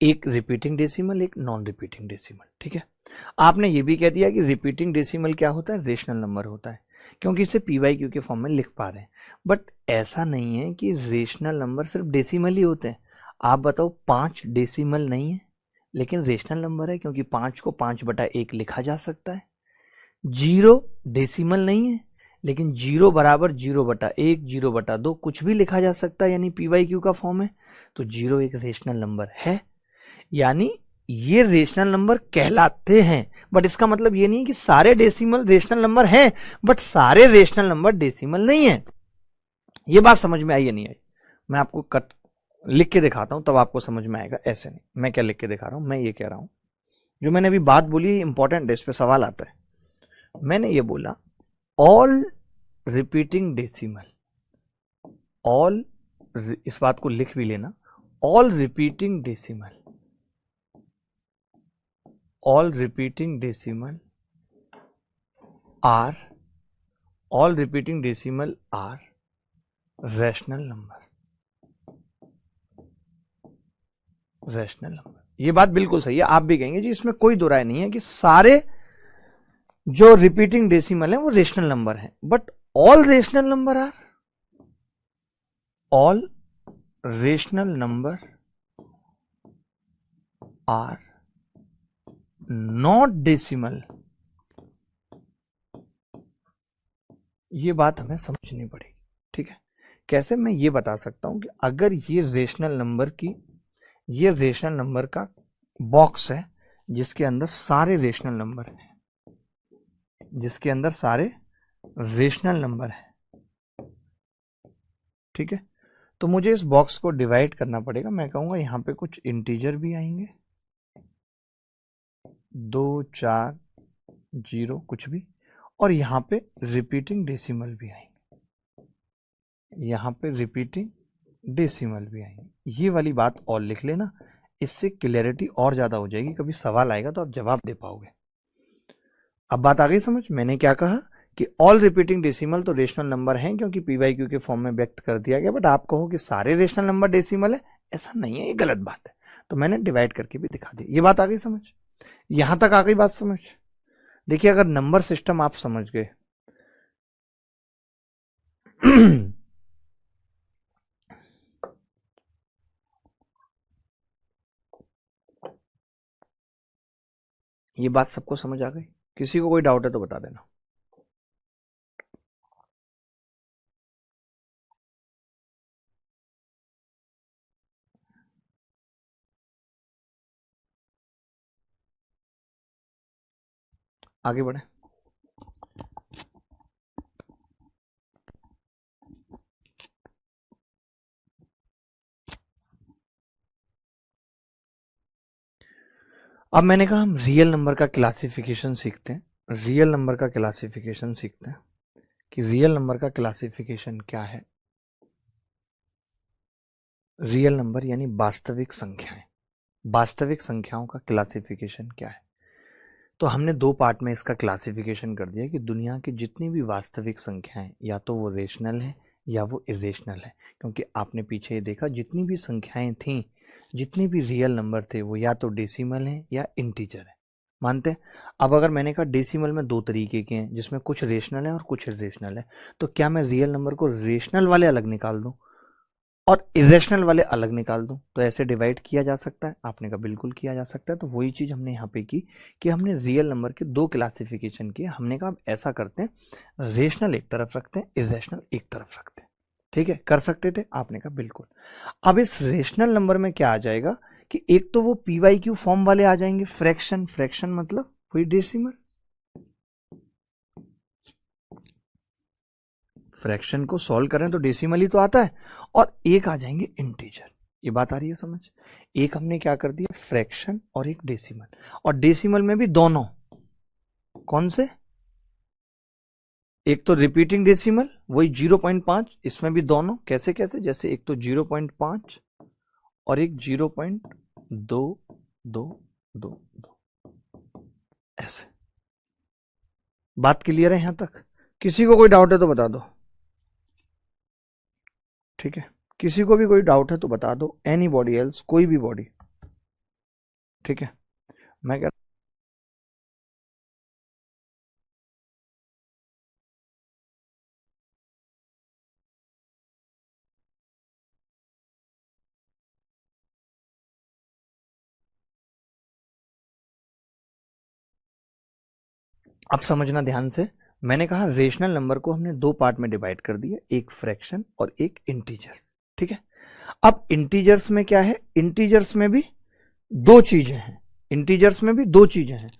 एक रिपीटिंग डेसिमल, एक नॉन रिपीटिंग डेसिमल। ठीक है, आपने ये भी कह दिया कि रिपीटिंग डेसिमल क्या होता है? रेशनल नंबर होता है, क्योंकि इसे पी वाई क्यू के फॉर्म में लिख पा रहे हैं। बट ऐसा नहीं है कि रेशनल नंबर सिर्फ डेसिमल ही होते हैं। आप बताओ, 5 डेसिमल नहीं है लेकिन रेशनल नंबर है, क्योंकि 5 को 5/1 लिखा जा सकता है। 0 डेसिमल नहीं है लेकिन 0 बराबर 0/1, 0/2 कुछ भी लिखा जा सकता है, यानी पी वाई क्यू का फॉर्म है। तो 0 एक रेशनल नंबर है, यानी ये रेशनल नंबर कहलाते हैं। बट इसका मतलब ये नहीं है कि सारे डेसिमल रेशनल नंबर हैं, बट सारे रेशनल नंबर डेसिमल नहीं है। ये बात समझ में आई या नहीं आई? मैं आपको कट लिख के दिखाता हूं तब आपको समझ में आएगा, ऐसे नहीं। मैं क्या लिख के दिखा रहा हूं? मैं ये कह रहा हूं, जो मैंने अभी बात बोली इंपॉर्टेंट है, इस पे सवाल आता है। मैंने ये बोला ऑल रिपीटिंग डेसिमल, ऑल, इस बात को लिख भी लेना, all repeating decimal, all repeating decimal are rational number। Rational number, ये बात बिल्कुल सही है। आप भी कहेंगे जी इसमें कोई दो राय नहीं है कि सारे जो रिपीटिंग डेसिमल है वो रेशनल नंबर है, but all rational number are not decimal. ये बात हमें समझनी पड़ेगी। ठीक है, कैसे? मैं ये बता सकता हूं कि अगर ये रेशनल नंबर का बॉक्स है जिसके अंदर सारे रेशनल नंबर हैं, जिसके अंदर सारे रेशनल नंबर हैं, ठीक है, तो मुझे इस बॉक्स को डिवाइड करना पड़ेगा। मैं कहूंगा यहां पे कुछ इंटीजर भी आएंगे, 2, 4, 0 कुछ भी, और यहां पे रिपीटिंग डेसिमल भी आएंगे, यहां पे रिपीटिंग डेसिमल भी आएंगे। ये वाली बात और लिख लेना, इससे क्लियरिटी और ज्यादा हो जाएगी, कभी सवाल आएगा तो आप जवाब दे पाओगे। अब बात आ गई समझ? मैंने क्या कहा कि ऑल रिपीटिंग डेसिमल तो रेशनल नंबर हैं क्योंकि पी वाई क्यू के फॉर्म में व्यक्त कर दिया गया, बट आप कहो कि सारे रेशनल नंबर डेसिमल है, ऐसा नहीं है, ये गलत बात है। तो मैंने डिवाइड करके भी दिखा दी। ये बात आ गई समझ? यहां तक आ गई बात समझ? देखिए, अगर नंबर सिस्टम आप समझ गए ये बात सबको समझ आ गई? किसी को कोई डाउट है तो बता देना। आगे बढ़े। अब मैंने कहा हम रियल नंबर का क्लासिफिकेशन सीखते हैं। रियल नंबर का क्लासिफिकेशन सीखते हैं कि रियल नंबर का क्लासिफिकेशन क्या है। रियल नंबर यानी वास्तविक संख्याएं, वास्तविक संख्याओं का क्लासिफिकेशन क्या है। तो हमने दो पार्ट में इसका क्लासिफिकेशन कर दिया कि दुनिया की जितनी भी वास्तविक संख्याएं या तो वो रेशनल है या वो इरेशनल है। क्योंकि आपने पीछे देखा जितनी भी संख्याएं थीं, जितने भी रियल नंबर थे वो या तो डेसिमल हैं या इंटीजर है। मानते हैं? अब अगर मैंने कहा डेसिमल में दो तरीके के हैं जिसमें कुछ रेशनल है और कुछ इरेशनल है, तो क्या मैं रियल नंबर को रेशनल वाले अलग निकाल दूं और इरेशनल वाले अलग निकाल दूं तो ऐसे डिवाइड किया जा सकता है? आपने कहा बिल्कुल किया जा सकता है। तो वही चीज हमने यहाँ पे की कि हमने रियल नंबर के दो क्लासिफिकेशन किए। हमने कहा अब ऐसा करते हैं, रेशनल एक तरफ रखते हैं, इरेशनल एक तरफ रखते हैं। ठीक है, कर सकते थे? आपने कहा बिल्कुल। अब इस रेशनल नंबर में क्या आ जाएगा कि एक तो वो PYQ फॉर्म वाले आ जाएंगे, फ्रैक्शन, फ्रैक्शन मतलब वही डेसिमल, फ्रैक्शन को सॉल्व करें तो डेसिमल ही तो आता है, और एक आ जाएंगे इंटीजर। ये बात आ रही है समझ? एक हमने क्या कर दिया, फ्रैक्शन और एक डेसिमल, और डेसिमल में भी दोनों कौन से, एक तो रिपीटिंग डेसिमल वही 0.5, इसमें भी दोनों कैसे कैसे, जैसे एक तो 0.5 और एक 0.2222, ऐसे। बात क्लियर है यहां तक? किसी को कोई डाउट है तो बता दो। ठीक है, किसी को भी कोई डाउट है तो बता दो, एनी बॉडी एल्स, कोई भी बॉडी। ठीक है, मैं कह अब समझना ध्यान से। मैंने कहा रेशनल नंबर को हमने दो पार्ट में डिवाइड कर दिया, एक फ्रैक्शन और एक इंटीजर्स। ठीक है, अब इंटीजर्स में क्या है, इंटीजर्स में भी दो चीजें हैं, इंटीजर्स में भी दो चीजें हैं।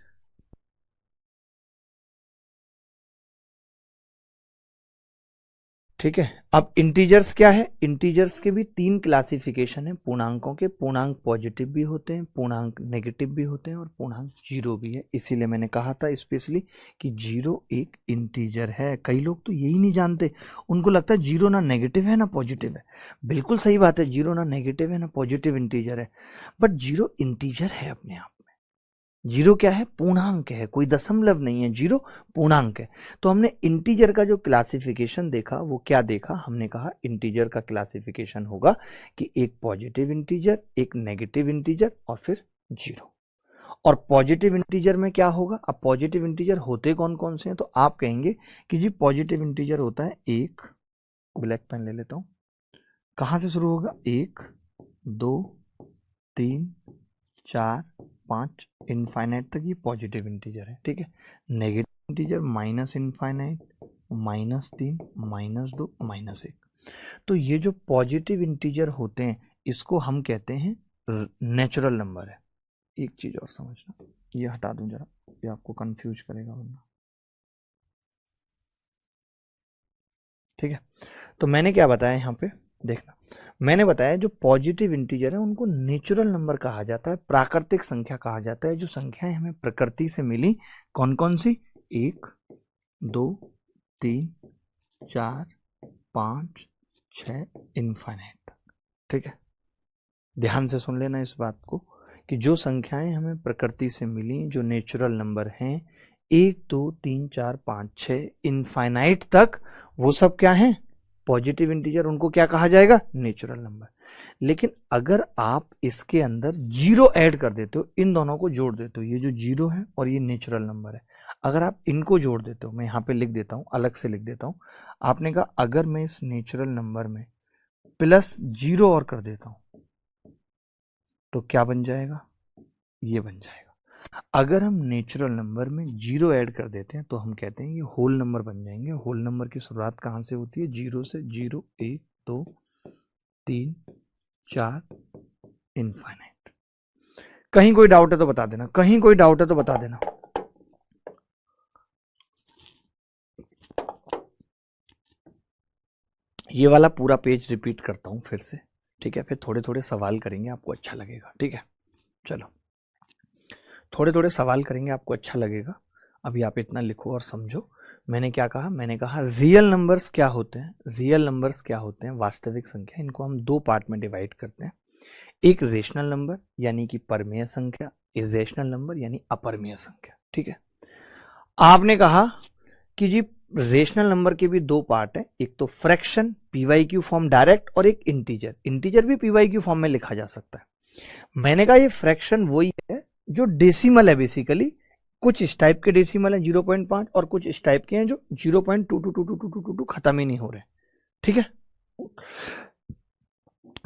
ठीक है, अब इंटीजर्स क्या है, इंटीजर्स के भी तीन क्लासिफिकेशन है पूर्णांकों के। पूर्णांक पॉजिटिव भी होते हैं, पूर्णांक नेगेटिव भी होते हैं, और पूर्णांक जीरो भी है। इसीलिए मैंने कहा था स्पेशली कि जीरो एक इंटीजर है। कई लोग तो यही नहीं जानते, उनको लगता है जीरो ना नेगेटिव है ना पॉजिटिव है। बिल्कुल सही बात है, जीरो ना नेगेटिव है ना पॉजिटिव इंटीजर है, बट जीरो इंटीजर है अपने आप। जीरो क्या है, पूर्णांक है, कोई दशमलव नहीं है, जीरो पूर्णांक है। तो हमने इंटीजर का जो क्लासिफिकेशन देखा वो क्या देखा, हमने कहा इंटीजर का क्लासिफिकेशन होगा कि एक पॉजिटिव इंटीजर, एक नेगेटिव इंटीजर, और फिर जीरो। और पॉजिटिव इंटीजर में क्या होगा, अब पॉजिटिव इंटीजर होते कौन कौन से हैं, तो आप कहेंगे कि जी पॉजिटिव इंटीजर होता है एक, ब्लैक पेन ले लेता हूं, कहां से शुरू होगा, 1 2 3 4 5 इनफाइनाइट तक, ये पॉजिटिव इंटीजर है। ठीक है, नेगेटिव इंटीजर माइनस इनफाइनाइट, -3 -2 -1। तो ये जो पॉजिटिव इंटीजर होते हैं इसको हम कहते हैं नेचुरल नंबर है। एक चीज और समझना, ये हटा दूं जरा, ये आपको कंफ्यूज करेगा वरना। ठीक है, तो मैंने क्या बताया यहाँ पे, देखना, मैंने बताया जो पॉजिटिव इंटीजर है उनको नेचुरल नंबर कहा जाता है, प्राकृतिक संख्या कहा जाता है। जो संख्याएं हमें प्रकृति से मिली, कौन कौन सी, 1 2 3 4 5 6 इनफाइनाइट तक। ठीक है, ध्यान से सुन लेना इस बात को कि जो संख्याएं हमें प्रकृति से मिली, जो नेचुरल नंबर हैं, 1 2 3 4 5 6 इनफाइनाइट तक, वो सब क्या है, पॉजिटिव इंटीजर। उनको क्या कहा जाएगा, नेचुरल नंबर। लेकिन अगर आप इसके अंदर जीरो ऐड कर देते हो, इन दोनों को जोड़ देते हो, ये जो जीरो है और ये नेचुरल नंबर है, अगर आप इनको जोड़ देते हो, मैं यहाँ पे लिख देता हूँ, अलग से लिख देता हूँ। आपने कहा अगर मैं इस नेचुरल नंबर में प्लस जीरो और कर देता हूँ तो क्या बन जाएगा, ये बन जाएगा। अगर हम नेचुरल नंबर में जीरो ऐड कर देते हैं तो हम कहते हैं ये होल नंबर बन जाएंगे। होल नंबर की शुरुआत कहाँ से होती है? जीरो से। जीरो, एक, दो, तीन, चार, इनफाइनाइट। कहीं कोई डाउट है तो बता देना, कहीं कोई डाउट है तो बता देना। ये वाला पूरा पेज रिपीट करता हूं फिर से, ठीक है? फिर थोड़े थोड़े सवाल करेंगे, आपको अच्छा लगेगा, ठीक है? चलो, थोड़े थोड़े सवाल करेंगे, आपको अच्छा लगेगा। अभी आप इतना लिखो और समझो। मैंने क्या कहा? मैंने कहा रियल नंबर्स क्या होते हैं? रियल नंबर्स क्या होते हैं? वास्तविक संख्या। इनको हम दो पार्ट में डिवाइड करते हैं। एक रेशनल नंबर यानी कि परमेय संख्या, इरेशनल नंबर यानी अपरमेय संख्या, ठीक है? आपने कहा कि जी रेशनल नंबर के भी दो पार्ट है, एक तो fraction p by q form direct, और एक इंटीजर। इंटीजर भी पीवाई क्यू फॉर्म में लिखा जा सकता है। मैंने कहा ये फ्रैक्शन वही है जो डेसिमल है बेसिकली। कुछ इस टाइप के डेसिमल है 0.5, और कुछ इस टाइप के हैं जो 0.222222 खत्म ही नहीं हो रहे, ठीक है?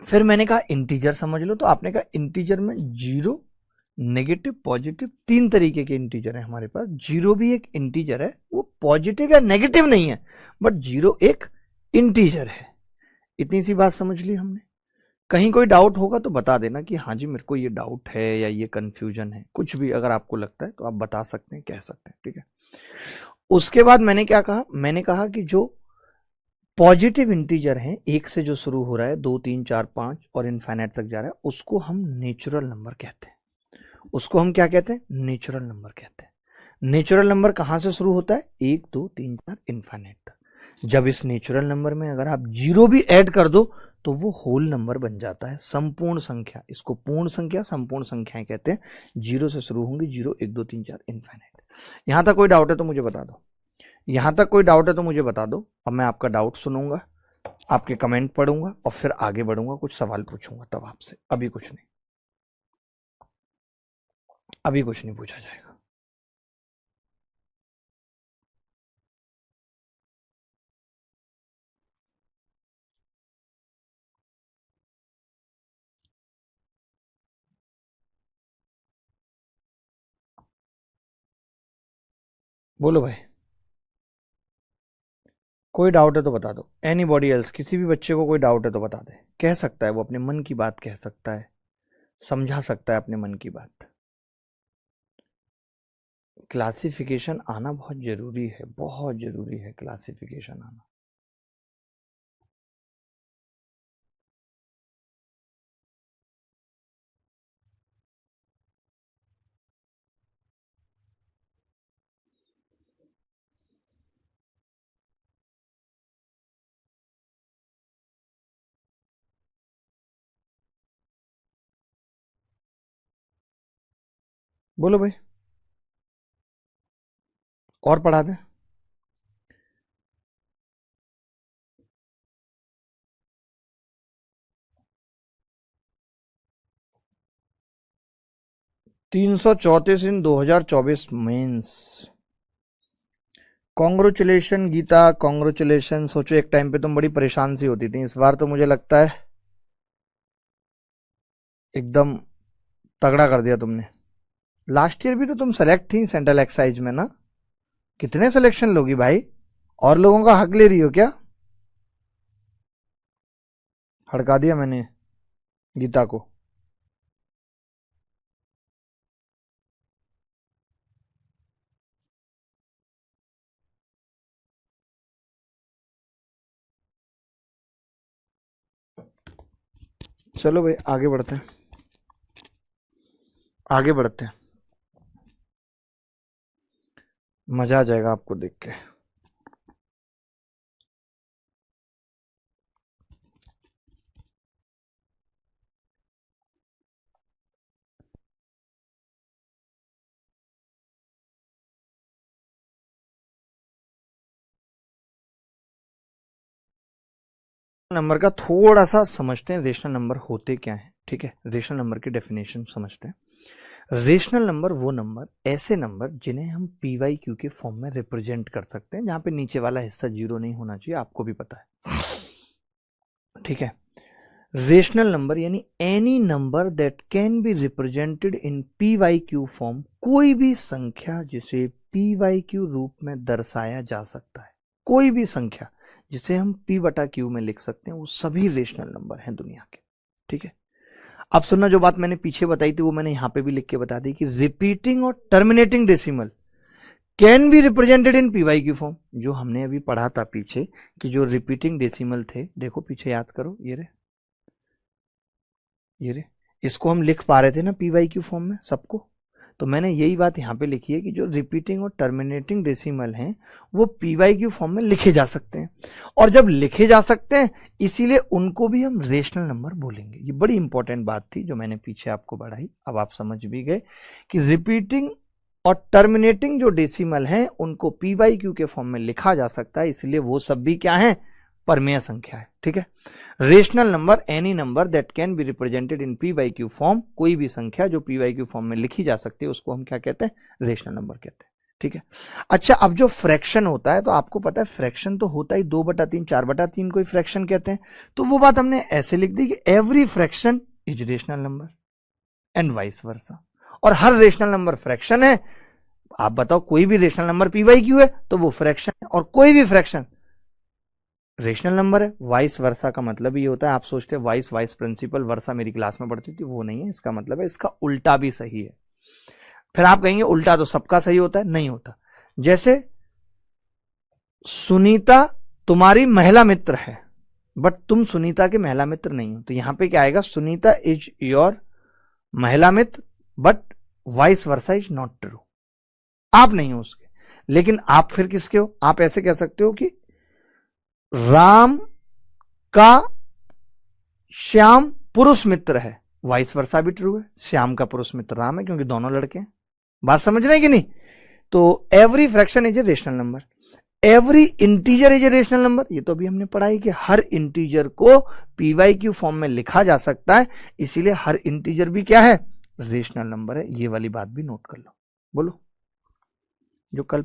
फिर मैंने कहा इंटीजर समझ लो, तो आपने कहा इंटीजर में जीरो, नेगेटिव, पॉजिटिव, तीन तरीके के इंटीजर है हमारे पास। जीरो भी एक इंटीजर है, वो पॉजिटिव या नेगेटिव नहीं है, बट जीरो एक इंटीजर है। इतनी सी बात समझ ली हमने। कहीं कोई डाउट होगा तो बता देना कि हाँ जी मेरे को ये डाउट है या ये कंफ्यूजन है। कुछ भी अगर आपको लगता है तो आप बता सकते हैं, कह सकते हैं, ठीक है? उसके बाद मैंने क्या कहा? मैंने कहा कि जो पॉजिटिव इंटीजर हैं, एक से जो शुरू हो रहा है, 2, 3, 4, 5 और इनफाइनाइट तक जा रहा है, उसको हम नेचुरल नंबर कहते हैं। उसको हम क्या कहते हैं? नेचुरल नंबर कहते हैं। नेचुरल नंबर कहां से शुरू होता है? 1, 2, 3, 4 इनफाइनाइट तक। जब इस नेचुरल नंबर में अगर आप जीरो भी ऐड कर दो तो वो होल नंबर बन जाता है, संपूर्ण संख्या। इसको पूर्ण संख्या, संपूर्ण संख्याएं कहते हैं। जीरो से शुरू होंगी, 0, 1, 2, 3, 4 इनफाइनाइट। यहां तक कोई डाउट है तो मुझे बता दो। यहां तक कोई डाउट है तो मुझे बता दो। अब मैं आपका डाउट सुनूंगा, आपके कमेंट पढ़ूंगा और फिर आगे बढ़ूंगा, कुछ सवाल पूछूंगा तब आपसे। अभी कुछ नहीं, अभी कुछ नहीं पूछा जाएगा। बोलो भाई, कोई डाउट है तो बता दो। एनीबॉडी एल्स, किसी भी बच्चे को कोई डाउट है तो बता दे। कह सकता है, वो अपने मन की बात कह सकता है, समझा सकता है अपने मन की बात। क्लासिफिकेशन आना बहुत जरूरी है, बहुत जरूरी है क्लासिफिकेशन आना। बोलो भाई, और पढ़ा दें? तीन सौ चौतीस in 2024 mains. Congratulation Gita, congratulation. सोचो एक टाइम पे तुम बड़ी परेशान सी होती थी, इस बार तो मुझे लगता है एकदम तगड़ा कर दिया तुमने। लास्ट ईयर भी तो तुम सेलेक्ट थी सेंट्रल एक्साइज में ना? कितने सिलेक्शन लोगी भाई? और लोगों का हक ले रही हो क्या? हड़का दिया मैंने गीता को। चलो भाई आगे बढ़ते हैं, आगे बढ़ते हैं। मजा आ जाएगा आपको देख के। नंबर का थोड़ा सा समझते हैं, रेशनल नंबर होते क्या है, ठीक है? रेशनल नंबर की डेफिनेशन समझते हैं। रेशनल नंबर वो नंबर, ऐसे नंबर जिन्हें हम पी वाई क्यू के फॉर्म में रिप्रेजेंट कर सकते हैं, जहां पे नीचे वाला हिस्सा जीरो नहीं होना चाहिए, आपको भी पता है, ठीक है? रेशनल नंबर यानी any number that can be represented in PYQ form, कोई भी संख्या जिसे PYQ रूप में दर्शाया जा सकता है, कोई भी संख्या जिसे हम P/Q में लिख सकते हैं, वो सभी रेशनल नंबर हैं दुनिया के। ठीक है, अब सुनना, जो बात मैंने पीछे बताई थी वो मैंने यहां पे भी लिख के बता दी कि रिपीटिंग और terminating decimal can be represented in PYQ form. जो हमने अभी पढ़ा था पीछे कि जो रिपीटिंग डेसिमल थे, देखो पीछे याद करो, ये रे, इसको हम लिख पा रहे थे ना PYQ फॉर्म में सबको, तो मैंने यही बात यहां पे लिखी है कि जो रिपीटिंग और टर्मिनेटिंग डेसिमल हैं वो PYQ फॉर्म में लिखे जा सकते हैं, और जब लिखे जा सकते हैं इसीलिए उनको भी हम रेशनल नंबर बोलेंगे। ये बड़ी इंपॉर्टेंट बात थी जो मैंने पीछे आपको बढ़ाई, अब आप समझ भी गए कि रिपीटिंग और टर्मिनेटिंग जो डेसिमल हैं उनको PYQ के फॉर्म में लिखा जा सकता है, इसलिए वो सब भी क्या है, परमेय संख्या है। ठीक है, rational number any number that can be represented in PYQ form, कोई भी संख्या जो PYQ फॉर्म में लिखी जा सकती है उसको हम क्या कहते हैं, रेशनल नंबर कहते हैं। ठीक है, अच्छा, अब जो फ्रैक्शन होता है, तो आपको पता है फ्रैक्शन तो होता ही 2/3 4/3 को ही फ्रैक्शन कहते हैं, तो वो बात हमने ऐसे लिख दी कि every fraction is rational number and vice versa, और हर रेशनल नंबर फ्रैक्शन है। आप बताओ, कोई भी रेशनल नंबर PYQ है तो वो फ्रैक्शन है, और कोई भी फ्रैक्शन रेशनल नंबर है। वाइस वर्सा का मतलब ये होता है, आप सोचते हैं वाइस प्रिंसिपल वर्सा मेरी क्लास में पढ़ती थी, वो नहीं है, इसका मतलब है इसका उल्टा भी सही है। फिर आप कहेंगे उल्टा तो सबका सही होता है, नहीं होता। जैसे सुनीता तुम्हारी महिला मित्र है, बट तुम सुनीता के महिला मित्र नहीं हो, तो यहां पे क्या आएगा, सुनीता इज योर महिला मित्र but vice versa is not true, आप नहीं हो उसके। लेकिन आप फिर किसके हो, आप ऐसे कह सकते हो कि राम का श्याम पुरुष मित्र है, वाइस वर्सा भी ट्रू है, श्याम का पुरुष मित्र राम है क्योंकि दोनों लड़के हैं। बात समझ रहे हैं कि नहीं? तो every fraction is a rational number, every integer is a rational number, ये तो अभी हमने पढ़ा है कि हर इंटीजर को PYQ फॉर्म में लिखा जा सकता है, इसीलिए हर इंटीजर भी क्या है, रेशनल नंबर है। ये वाली बात भी नोट कर लो। बोलो, जो कल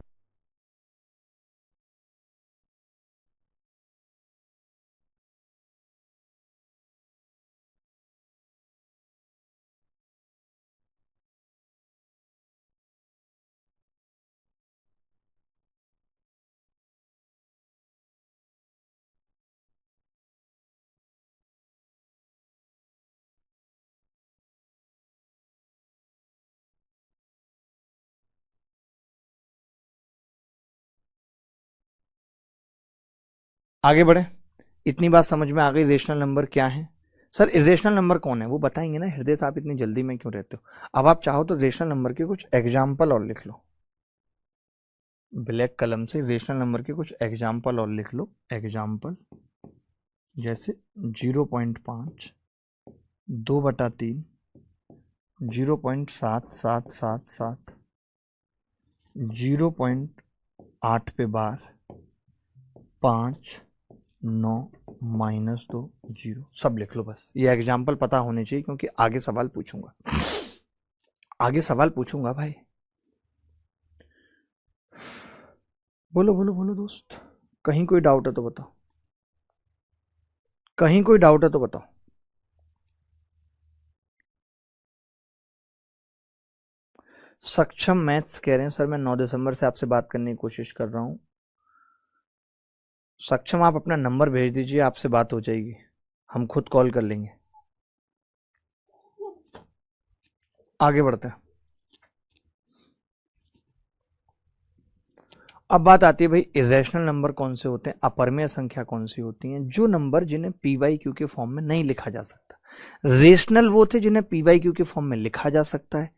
आगे बढ़े, इतनी बात समझ में आ गई, रेशनल नंबर क्या है। सर इरेशनल नंबर कौन है वो बताएंगे ना, हृदय साहब इतनी जल्दी में क्यों रहते हो। अब आप चाहो तो रेशनल नंबर के कुछ एग्जाम्पल और लिख लो, ब्लैक कलम से रेशनल नंबर के कुछ एग्जाम्पल और लिख लो। एग्जाम्पल जैसे 0.5, 2/3, 0.7777, 0.8 पे बार, 5, 9, -2, 0, सब लिख लो बस। ये एग्जाम्पल पता होने चाहिए क्योंकि आगे सवाल पूछूंगा, आगे सवाल पूछूंगा भाई। बोलो बोलो बोलो दोस्त, कहीं कोई डाउट है तो बताओ, कहीं कोई डाउट है तो बताओ। सक्षम मैथ्स कह रहे हैं सर मैं 9 दिसंबर से आपसे बात करने की कोशिश कर रहा हूं। सक्षम आप अपना नंबर भेज दीजिए, आपसे बात हो जाएगी, हम खुद कॉल कर लेंगे। आगे बढ़ते हैं। अब बात आती है भाई इरेशनल नंबर कौन से होते हैं, अपरमेय संख्या कौन सी होती हैं, जो नंबर जिन्हें PYQ के फॉर्म में नहीं लिखा जा सकता। रेशनल वो थे जिन्हें PYQ के फॉर्म में लिखा जा सकता है,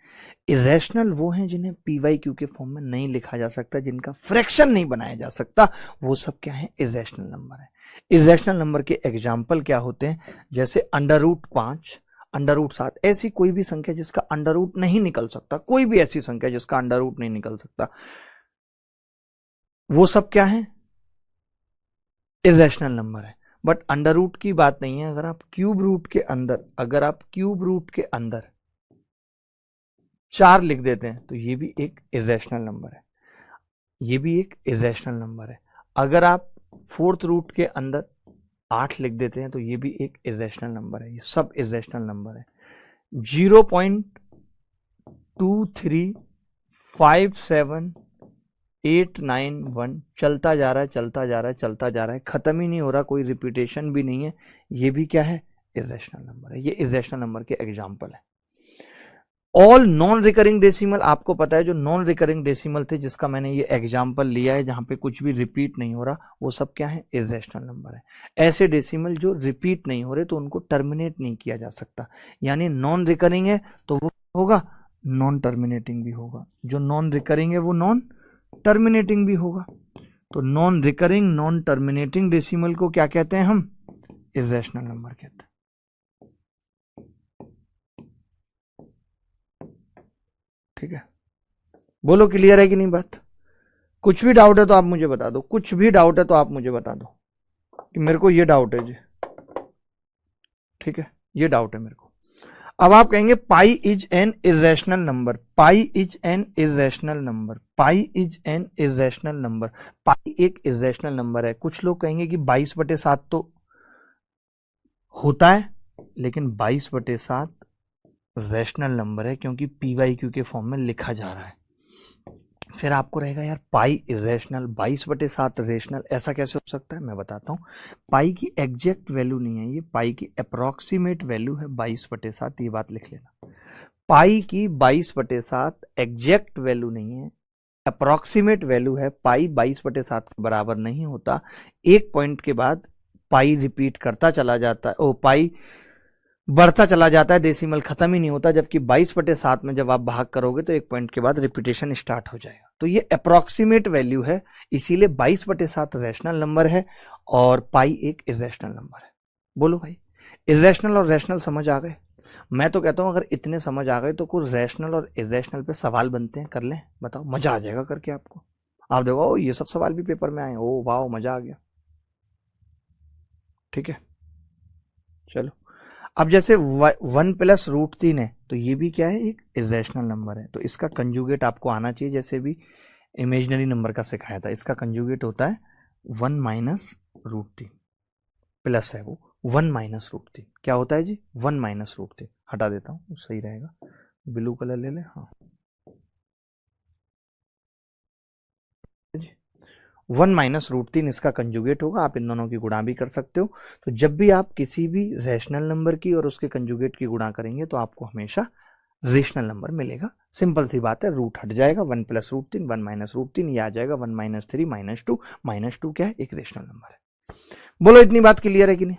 इरेशनल वो हैं जिन्हें PYQ के फॉर्म में नहीं लिखा जा सकता, जिनका फ्रैक्शन नहीं बनाया जा सकता, वो सब क्या है, इरेशनल नंबर है। इरेशनल नंबर के एग्जाम्पल क्या होते हैं, जैसे √5, √7, ऐसी कोई भी संख्या जिसका अंडर नहीं निकल सकता, कोई भी ऐसी संख्या जिसका अंडर नहीं निकल सकता, वो सब क्या है, इरेशनल नंबर है। बट अंडर रूट की बात नहीं है, अगर आप क्यूब रूट के अंदर, अगर आप क्यूब रूट के अंदर 4 लिख देते हैं तो ये भी एक इरेशनल नंबर है, ये भी एक इरेशनल नंबर है। अगर आप 4th रूट के अंदर 8 लिख देते हैं तो ये भी एक इर्रेशनल नंबर है, ये सब इर्रेशनल नंबर है। 0.2357891 चलता जा रहा है, चलता जा रहा है, चलता जा रहा है, खत्म ही नहीं हो रहा, कोई रिपीटेशन भी नहीं है। ये भी क्या है? इर्रेशनल नंबर है। ये इर्रेशनल नंबर के एग्जाम्पल है। ऑल नॉन रिकरिंग डेसिमल, आपको पता है जो नॉन रिकरिंग डेसिमल थे जिसका मैंने ये एग्जाम्पल लिया है जहां पे कुछ भी रिपीट नहीं हो रहा, वो सब क्या है? इर्रेशनल नंबर है। ऐसे डेसिमल जो रिपीट नहीं हो रहे तो उनको टर्मिनेट नहीं किया जा सकता, यानी नॉन रिकरिंग है तो वो होगा नॉन टर्मिनेटिंग भी होगा, जो नॉन रिकरिंग है वो नॉन टर्मिनेटिंग भी होगा। तो non recurring non terminating decimal को क्या कहते हैं हम? इर्रेशनल नंबर कहते हैं। ठीक है, बोलो क्लियर है कि नहीं बात? कुछ भी डाउट है तो आप मुझे बता दो, कुछ भी डाउट है तो आप मुझे बता दो कि मेरे को ये डाउट है जी। ठीक है, ये डाउट है मेरे को। अब आप कहेंगे pi is an irrational number, pi is an irrational number, pi is an irrational number. Pi एक इर्रेशनल नंबर है। कुछ लोग कहेंगे कि 22/7 तो होता है, लेकिन 22/7 रैशनल नंबर है क्योंकि PYQ के फॉर्म में लिखा जा रहा है। फिर आपको रहेगा यार पाई इरेशनल, 22/7 रेशनल, ऐसा कैसे हो सकता है? मैं बताता हूँ। पाई की एग्जैक्ट वैल्यू नहीं है, ये पाई की अप्रोक्सीमेट वैल्यू है 22/7, ये बात लिख लेना। पाई की 22/7 एग्जैक्ट वैल्यू नहीं है, अप्रोक्सीमेट वैल्यू है। पाई 22/7 के बराबर नहीं होता। एक पॉइंट के बाद पाई रिपीट करता चला जाता है, ओ पाई बढ़ता चला जाता है, डेसिमल खत्म ही नहीं होता, जबकि 22/7 में जब आप भाग करोगे तो एक पॉइंट के बाद रिपीटेशन स्टार्ट हो जाएगा। तो ये अप्रोक्सीमेट वैल्यू है, इसीलिए 22/7 रैशनल नंबर है और पाई एक इरेशनल नंबर है। बोलो भाई, इरेशनल और रैशनल समझ आ गए? मैं तो कहता हूं अगर इतने समझ आ गए तो कुछ रैशनल और इरेशनल पे सवाल बनते हैं, कर लें, बताओ, मजा आ जाएगा करके आपको। आप देखो ओ ये सब सवाल भी पेपर में आए, ओ वाह मजा आ गया। ठीक है, चलो। अब जैसे 1+√3 है तो ये भी क्या है? एक इरेशनल नंबर है, तो इसका कंजुगेट आपको आना चाहिए, जैसे भी इमेजिनरी नंबर का सिखाया था। इसका कंजुगेट होता है 1-√3, प्लस है वो 1-√3। क्या होता है जी? 1-√3। हटा देता हूँ, सही रहेगा, ब्लू कलर ले ले। हाँ, 1-√3 इसका कंजुगेट होगा। आप इन दोनों की गुणा भी कर सकते हो। तो जब भी आप किसी भी रैशनल नंबर की और उसके कंजुगेट की गुणा करेंगे तो आपको हमेशा रेशनल नंबर मिलेगा। सिंपल सी बात है, रूट हट जाएगा, 1+√3 1-√3, ये आ जाएगा 1-3 -2। -2 क्या है? एक रेशनल नंबर है। बोलो इतनी बात क्लियर है कि नहीं?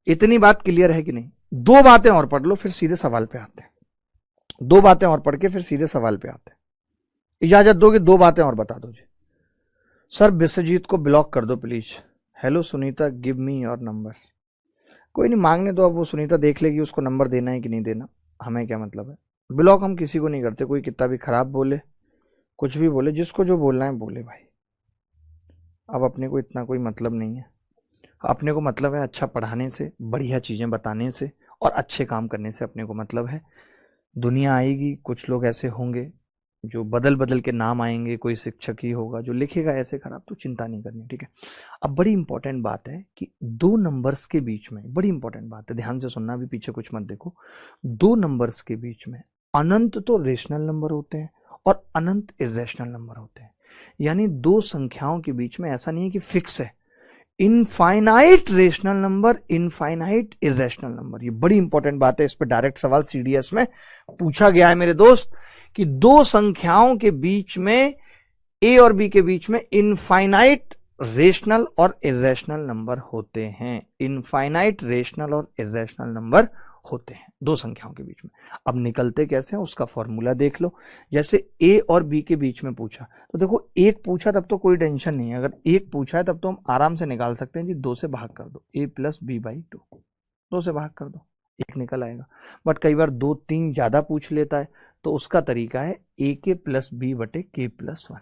इतनी बात क्लियर है कि नहीं? दो बातें और पढ़ लो फिर सीधे सवाल पे आते हैं। दो बातें और पढ़ के फिर सीधे सवाल पे आते हैं। इजाजत दोगे? दो बातें और बता दो जी। सर विश्वजीत को ब्लॉक कर दो please. Hello Sunita, give me your number. कोई नहीं, मांगने दो, अब वो सुनीता देख लेगी उसको नंबर देना है कि नहीं देना, हमें क्या मतलब है। ब्लॉक हम किसी को नहीं करते, कोई कितना भी खराब बोले, कुछ भी बोले, जिसको जो बोलना है बोले भाई। अब अपने को इतना कोई मतलब नहीं है, अपने को मतलब है अच्छा पढ़ाने से, बढ़िया चीज़ें बताने से और अच्छे काम करने से अपने को मतलब है। दुनिया आएगी, कुछ लोग ऐसे होंगे जो बदल बदल के नाम आएंगे, कोई शिक्षक ही होगा जो लिखेगा ऐसे खराब, तो चिंता नहीं करनी। ठीक है, अब बड़ी इंपॉर्टेंट बात है कि दो नंबर्स के बीच में, बड़ी इंपॉर्टेंट बात है, ध्यान से सुनना, भी पीछे कुछ मत देखो। दो नंबर्स के बीच में अनंत तो रेशनल नंबर होते हैं और अनंत इरेशनल नंबर होते हैं। यानी दो संख्याओं के बीच में ऐसा नहीं है कि फिक्स है, infinite rational number, infinite irrational number. ये बड़ी इंपॉर्टेंट बात है, इस पर डायरेक्ट सवाल CDS में पूछा गया है मेरे दोस्त, कि दो संख्याओं के बीच में, A और B के बीच में इनफाइनाइट रेशनल और इरेशनल नंबर होते हैं। इनफाइनाइट रेशनल और इरेशनल नंबर होते हैं दो संख्याओं के बीच में। अब निकलते कैसे हैं उसका फॉर्मूला देख लो। जैसे A और B के बीच में पूछा तो देखो, एक पूछा तब तो कोई टेंशन नहीं है, अगर एक पूछा है तब तो हम आराम से निकाल सकते हैं जी, 2 से भाग कर दो, A + B/2, 2 से भाग कर दो, एक निकल आएगा। बट कई बार 2-3 ज्यादा पूछ लेता है तो उसका तरीका है AK + B/K + 1।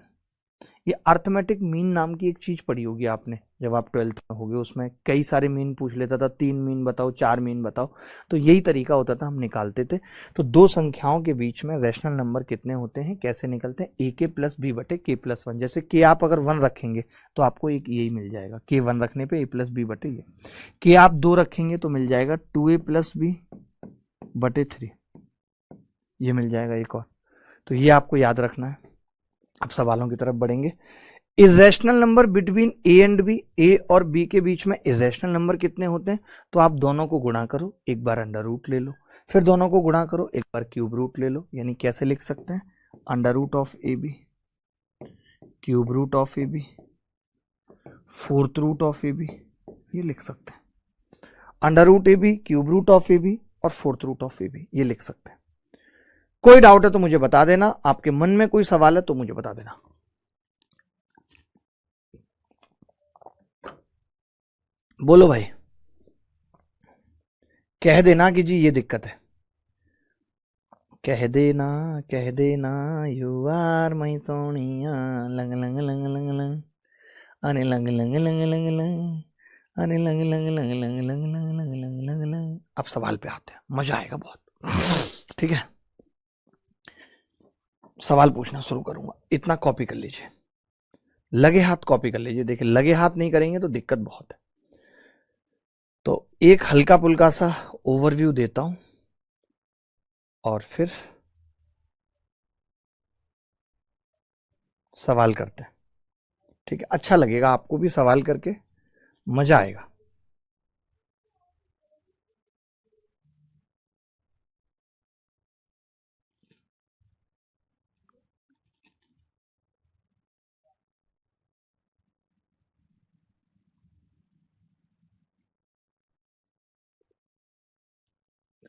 ये अर्थमेटिक मीन नाम की एक चीज पढ़ी होगी आपने जब आप 12th में होगे, उसमें कई सारे मीन पूछ लेता था, 3 मीन बताओ, 4 मीन बताओ, तो यही तरीका होता था, हम निकालते थे। तो दो संख्याओं के बीच में रैशनल नंबर कितने होते हैं, कैसे निकलते हैं, ए के प्लस बी बटे के प्लस 1। जैसे के आप अगर 1 रखेंगे तो आपको एक यही मिल जाएगा, के 1 रखने पे ए प्लस बी बटे ये। के आप 2 रखेंगे तो मिल जाएगा 2a प्लस बी बटे 3, ये मिल जाएगा एक और। तो ये आपको याद रखना है। अब सवालों की तरफ बढ़ेंगे। Irrational number between A and B, A और बी के बीच में इरेशनल नंबर कितने होते हैं, तो आप दोनों को गुणा करो, एक बार अंडर रूट ले लो, फिर दोनों को गुणा करो, एक बार क्यूब रूट ले लो। यानी कैसे लिख सकते हैं, under root of A B, cube root of A B, fourth root of A B, ये लिख सकते हैं। Under root A B, cube root of A B और fourth root of A B, ये लिख सकते हैं। कोई डाउट है तो मुझे बता देना, आपके मन में कोई सवाल है तो मुझे बता देना। बोलो भाई, कह देना कि जी ये दिक्कत है, कह देना यू आर माई सोनिया, लंग लंग लंग लंग लंग, अरे लंग लंग लंग लंग लंग, अरे लंग लंग लंग लंग लंग लंग लंग लंग लंग लंग। अब सवाल पे आते हैं, मजा आएगा बहुत। ठीक है, सवाल पूछना शुरू करूंगा, इतना कॉपी कर लीजिए, लगे हाथ कॉपी कर लीजिए। देखिए लगे हाथ नहीं करेंगे तो दिक्कत बहुत है। तो एक हल्का पुल्का सा ओवरव्यू देता हूं और फिर सवाल करते हैं। ठीक है, अच्छा लगेगा आपको भी सवाल करके, मजा आएगा।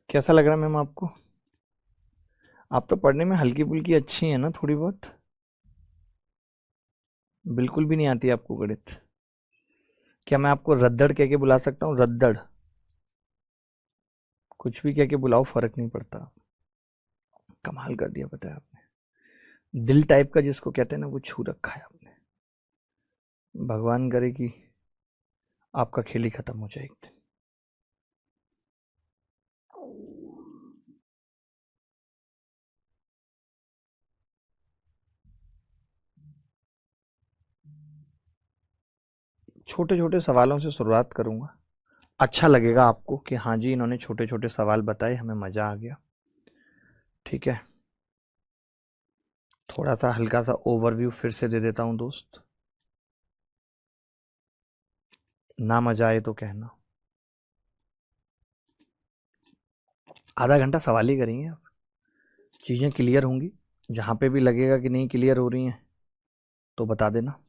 कैसा लग रहा है मैम आपको? आप तो पढ़ने में हल्की पुल्की अच्छी है ना, थोड़ी बहुत? बिल्कुल भी नहीं आती आपको गणित? क्या मैं आपको रद्दड़ कह के बुला सकता हूँ? रद्दड़, कुछ भी कह के बुलाओ, फर्क नहीं पड़ता। कमाल कर दिया पता है आपने, दिल टाइप का जिसको कहते हैं ना, वो छू रखा है आपने। भगवान करे कि आपका खेल ही खत्म हो जाए एक दिन। छोटे छोटे सवालों से शुरुआत करूंगा, अच्छा लगेगा आपको कि हाँ जी इन्होंने छोटे छोटे सवाल बताए, हमें मजा आ गया। ठीक है, थोड़ा सा हल्का सा ओवरव्यू फिर से दे देता हूं दोस्त, ना मजा आए तो कहना। आधा घंटा सवाल ही करेंगे, अब चीजें क्लियर होंगी। जहां पे भी लगेगा कि नहीं क्लियर हो रही हैं तो बता देना।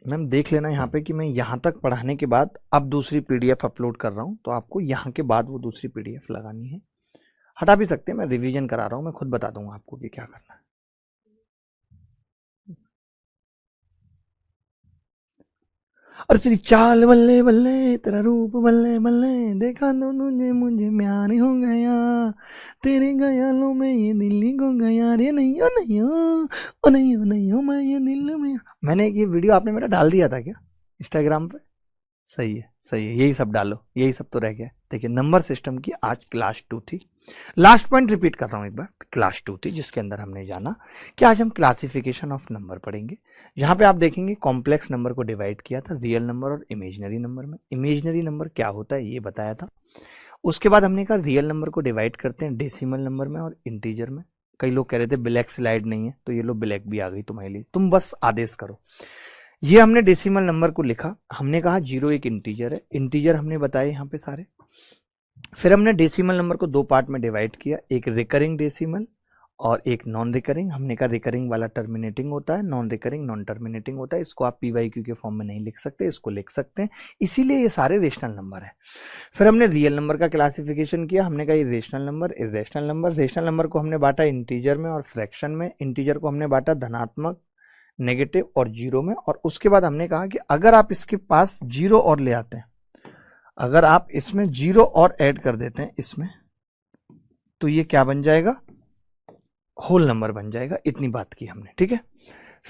मैम देख लेना यहाँ पे कि मैं यहाँ तक पढ़ाने के बाद अब दूसरी पीडीएफ अपलोड कर रहा हूँ, तो आपको यहाँ के बाद वो दूसरी पीडीएफ लगानी है। हटा भी सकते हैं, मैं रिवीजन करा रहा हूँ, मैं खुद बता दूंगा आपको कि क्या करना है। अरे तेरी चाल बल्ले बल्ले, तेरा रूप बल्ले बल्ले, देखा तो तुझे मुझे प्यार हो गया, तेरे ख्यालों में ये दिल को गया रे, नहीं हो नहीं हो, ओ नहीं हो नहीं हो, मैं ये दिल में। मैंने एक ये वीडियो आपने मेरा डाल दिया था क्या इंस्टाग्राम पे? सही है सही है, यही सब डालो, यही सब तो रह गया। देखिए नंबर सिस्टम की आज क्लास 2 थी। लास्ट पॉइंट रिपीट कर रहा हूं एक बार, क्लास 2 थी जिसके अंदर हमने जाना कि आज हम क्लासिफिकेशन ऑफ नंबर पढ़ेंगे। यहाँ पे आप देखेंगे कॉम्प्लेक्स नंबर को डिवाइड किया था रियल नंबर और इमेजिनरी नंबर में। इमेजिनरी नंबर क्या होता है ये बताया था। उसके बाद हमने कहा रियल नंबर को डिवाइड करते हैं डेसिमल नंबर में और इंटीजर में। कई लोग कह रहे थे ब्लैक स्लाइड नहीं है, तो ये लो ब्लैक भी आ गई तुम्हारे लिए, तुम बस आदेश करो। ये हमने डेसिमल नंबर को लिखा, हमने कहा 0 एक इंटीजर है, इंटीजर हमने बताए यहाँ पे सारे। फिर हमने डेसिमल नंबर को 2 पार्ट में डिवाइड किया, एक रिकरिंग डेसिमल और एक नॉन रिकरिंग। हमने कहा रिकरिंग वाला टर्मिनेटिंग होता है, नॉन रिकरिंग नॉन टर्मिनेटिंग होता है। इसको आप पीवाईक्यू के फॉर्म में नहीं लिख सकते, इसको लिख सकते हैं, इसीलिए ये सारे रेशनल नंबर है। फिर हमने रियल नंबर का क्लासिफिकेशन किया, हमने कहा ये rational number, irrational number. Rational number को हमने बांटा इंटीजर में और फ्रैक्शन में। इंटीजर को हमने बांटा धनात्मक, नेगेटिव और 0 में। और उसके बाद हमने कहा कि अगर आप इसके पास 0 और ले आते हैं, अगर आप इसमें 0 और ऐड कर देते हैं इसमें, तो ये क्या बन जाएगा, होल नंबर बन जाएगा। इतनी बात की हमने, ठीक है।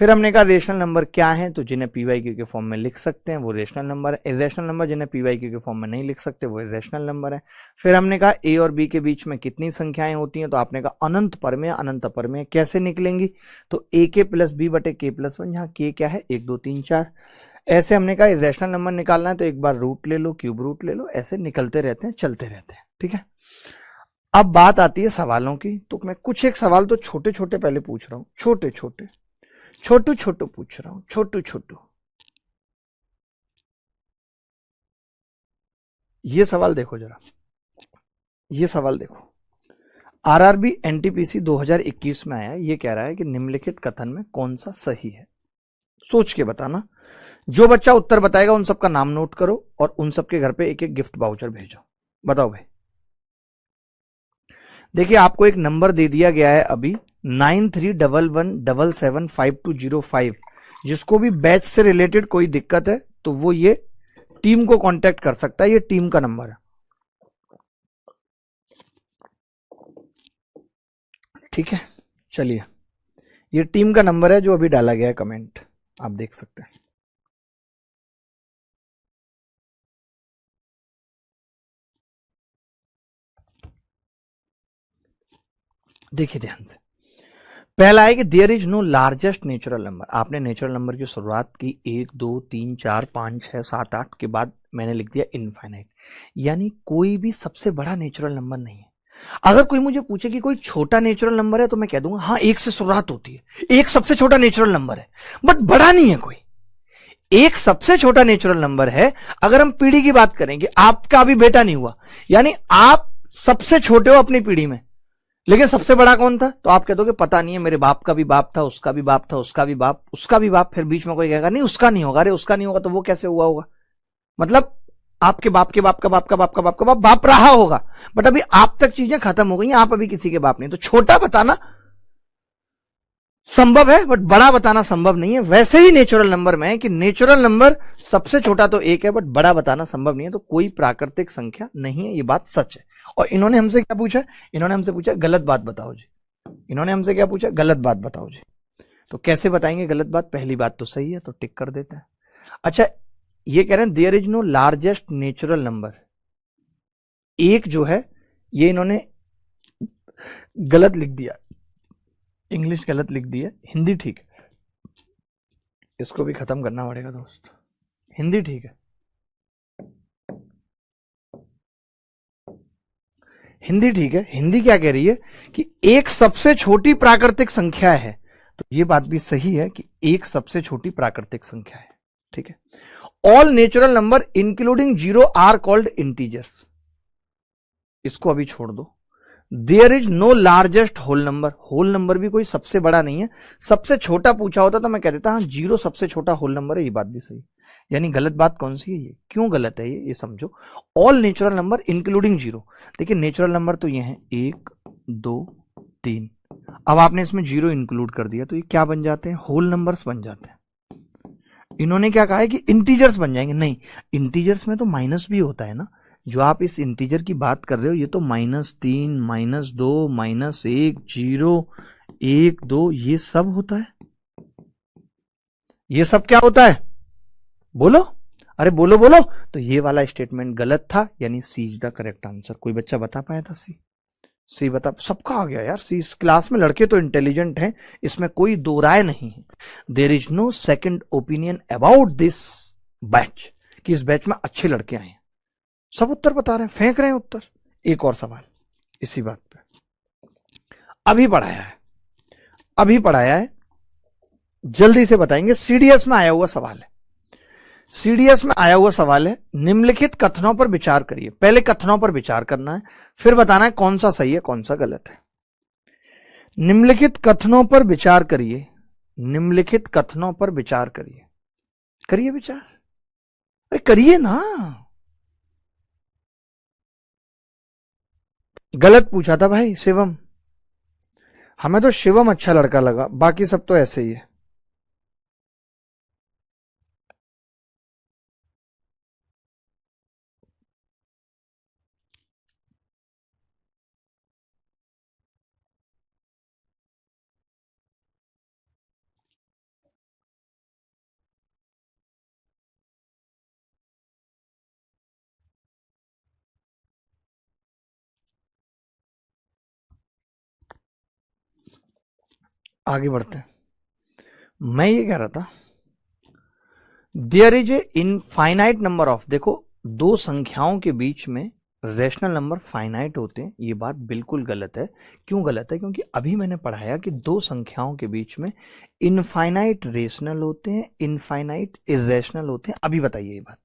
फिर हमने कहा रेशनल नंबर क्या है, तो जिन्हें पीवाईक्यू के फॉर्म में लिख सकते हैं वो रेशनल नंबर है। इरेशनल नंबर जिन्हें पीवाईक्यू के फॉर्म में नहीं लिख सकते वो इरेशनल नंबर है। फिर हमने कहा ए और बी के बीच में कितनी संख्याएं होती हैं, तो आपने कहा अनंत परमेय, अनंत परमेय कैसे निकलेंगी, तो ए के प्लस बी बटे के प्लस वन, यहाँ के क्या है 1 2 3 4। ऐसे हमने कहा इरेशनल नंबर निकालना है तो एक बार रूट ले लो, क्यूब रूट ले लो, ऐसे निकलते रहते हैं, चलते रहते हैं, ठीक है। अब बात आती है सवालों की, तो मैं कुछ एक सवाल तो छोटे छोटे पहले पूछ रहा हूं, छोटे छोटे छोटू छोटू पूछ रहा हूं, छोटू छोटू। ये सवाल देखो जरा, ये सवाल देखो। आरआरबी एनटीपीसी 2021 में आया, ये कह रहा है कि निम्नलिखित कथन में कौन सा सही है, सोच के बताना। जो बच्चा उत्तर बताएगा उन सबका नाम नोट करो और उन सबके घर पे एक एक गिफ्ट वाउचर भेजो। बताओ भाई। देखिए आपको एक नंबर दे दिया गया है अभी 9311775205। जिसको भी बैच से रिलेटेड कोई दिक्कत है तो वो ये टीम को कांटेक्ट कर सकता है, ये टीम का नंबर है, ठीक है। चलिए, ये टीम का नंबर है जो अभी डाला गया है कमेंट, आप देख सकते हैं। देखिए ध्यान से, पहला है कि there is no largest natural number. आपने नेचुरल नंबर की शुरुआत की 1 2 3 4 5 6 7 8 के बाद मैंने लिख दिया इनफाइनाइट, यानी कोई भी सबसे बड़ा नेचुरल नंबर नहीं है। अगर कोई मुझे पूछे कि कोई छोटा नेचुरल नंबर है तो मैं कह दूंगा हाँ, एक से शुरुआत होती है, एक सबसे छोटा नेचुरल नंबर है, बट बड़ा नहीं है कोई। एक सबसे छोटा नेचुरल नंबर है। अगर हम पीढ़ी की बात करें कि आपका अभी बेटा नहीं हुआ, यानी आप सबसे छोटे हो अपनी पीढ़ी में, लेकिन सबसे बड़ा कौन था, तो आप कह दोगे पता नहीं है, मेरे बाप का भी बाप था, उसका भी बाप था, उसका भी बाप, उसका भी बाप। फिर बीच में कोई कहेगा नहीं उसका नहीं होगा, अरे उसका नहीं होगा तो वो कैसे हुआ होगा, मतलब आपके बाप के बाप का बाप का बाप का बाप का बाप बाप रहा होगा, बट अभी आप तक चीजें खत्म हो गई, आप अभी किसी के बाप नहीं। तो छोटा बताना संभव है बट बड़ा बताना संभव नहीं है। वैसे ही नेचुरल नंबर में है कि नेचुरल नंबर सबसे छोटा तो एक है बट बड़ा बताना संभव नहीं है, तो कोई प्राकृतिक संख्या नहीं है, ये बात सच है। और इन्होंने हमसे क्या पूछा, इन्होंने हमसे पूछा गलत बात बताओ जी। इन्होंने हमसे क्या पूछा, गलत बात बताओ जी। तो कैसे बताएंगे गलत बात, पहली बात तो सही है तो टिक कर देते हैं। अच्छा, ये कह रहे हैं there is no largest natural number. एक जो है ये इन्होंने गलत लिख दिया, इंग्लिश गलत लिख दी है, हिंदी ठीक है। इसको भी खत्म करना पड़ेगा दोस्त, हिंदी ठीक है, हिंदी ठीक है। हिंदी क्या कह रही है कि एक सबसे छोटी प्राकृतिक संख्या है, तो ये बात भी सही है कि एक सबसे छोटी प्राकृतिक संख्या है, ठीक है। All natural number including zero are called integers, इसको अभी छोड़ दो। There is no largest whole number, whole number भी कोई सबसे बड़ा नहीं है, सबसे छोटा पूछा होता तो मैं कह देता हाँ जीरो सबसे छोटा होल नंबर है, ये बात भी सही। यानी गलत बात कौन सी है, ये क्यों गलत है ये समझो। All natural number including zero, देखिए नेचुरल नंबर तो ये है 1 2 3, अब आपने इसमें जीरो इंक्लूड कर दिया तो ये क्या बन जाते हैं, होल नंबर्स बन जाते हैं। इन्होंने क्या कहा है कि इंटीजर्स बन जाएंगे, नहीं, इंटीजर्स में तो माइनस भी होता है ना। जो आप इस इंटीजर की बात कर रहे हो ये तो -3 -2 -1 0 1 2 ये सब होता है, ये सब क्या होता है, बोलो, अरे बोलो बोलो। तो ये वाला स्टेटमेंट गलत था, यानी सी इज द करेक्ट आंसर। कोई बच्चा बता पाया था सी, सी बता, सबका आ गया यार सी। इस क्लास में लड़के तो इंटेलिजेंट हैं, इसमें कोई दो राय नहीं है। There is no second opinion about this batch, कि इस बैच में अच्छे लड़के आए हैं, सब उत्तर बता रहे हैं, फेंक रहे हैं उत्तर। एक और सवाल इसी बात पे, अभी पढ़ाया है, अभी पढ़ाया है, जल्दी से बताएंगे। सीडीएस में आया हुआ सवाल है, सीडीएस में आया हुआ सवाल है, निम्नलिखित कथनों पर विचार करिए। पहले कथनों पर विचार करना है, फिर बताना है कौन सा सही है कौन सा गलत है। निम्नलिखित कथनों पर विचार करिए, निम्नलिखित कथनों पर विचार करिए, करिए विचार, अरे करिए ना। गलत पूछा था भाई शिवम, हमें तो शिवम अच्छा लड़का लगा, बाकी सब तो ऐसे ही है। आगे बढ़ते हैं। मैं ये कह रहा था, there is a infinite number of, देखो दो संख्याओं के बीच में रेशनल नंबर फाइनाइट होते हैं, ये बात बिल्कुल गलत है। क्यों गलत है? क्योंकि अभी मैंने पढ़ाया कि दो संख्याओं के बीच में इनफाइनाइट रेशनल होते हैं, इनफाइनाइट इरेशनल होते हैं। अभी बताइए ये बात,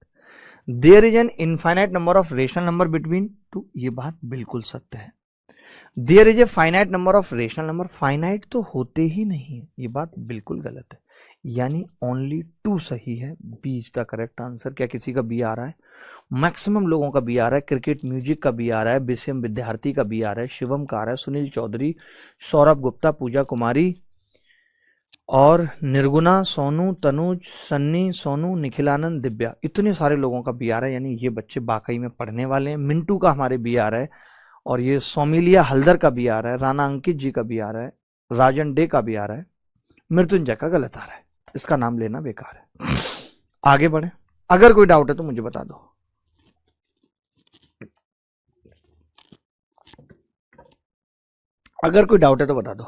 there is an infinite number of rational number between two, ये बात बिल्कुल सत्य है। There is a finite number of rational number, finite तो होते ही नहीं है, ये बात बिल्कुल गलत है। यानी ओनली टू सही है, b is the correct answer. क्या किसी का बी आ रहा है? मैक्सिमम लोगों का बी आ रहा है। क्रिकेट म्यूजिक का बी आ रहा है, बीसीएम विद्यार्थी का बी आ रहा है, शिवम का आ रहा है, सुनील चौधरी, सौरभ गुप्ता, पूजा कुमारी और निर्गुणा, सोनू, तनुज, सन्नी, सोनू, निखिलानंद, दिव्या, इतने सारे लोगों का बी आ रहा है। यानी ये बच्चे वाकई में पढ़ने वाले हैं। मिंटू का हमारे बी आ रहा है, और ये सौमिलिया हल्दर का भी आ रहा है, राणा अंकित जी का भी आ रहा है, राजन डे का भी आ रहा है, मृत्युंजय का गलत आ रहा है। इसका नाम लेना बेकार है। आगे बढ़े, अगर कोई डाउट है तो मुझे बता दो। अगर कोई डाउट है तो बता दो।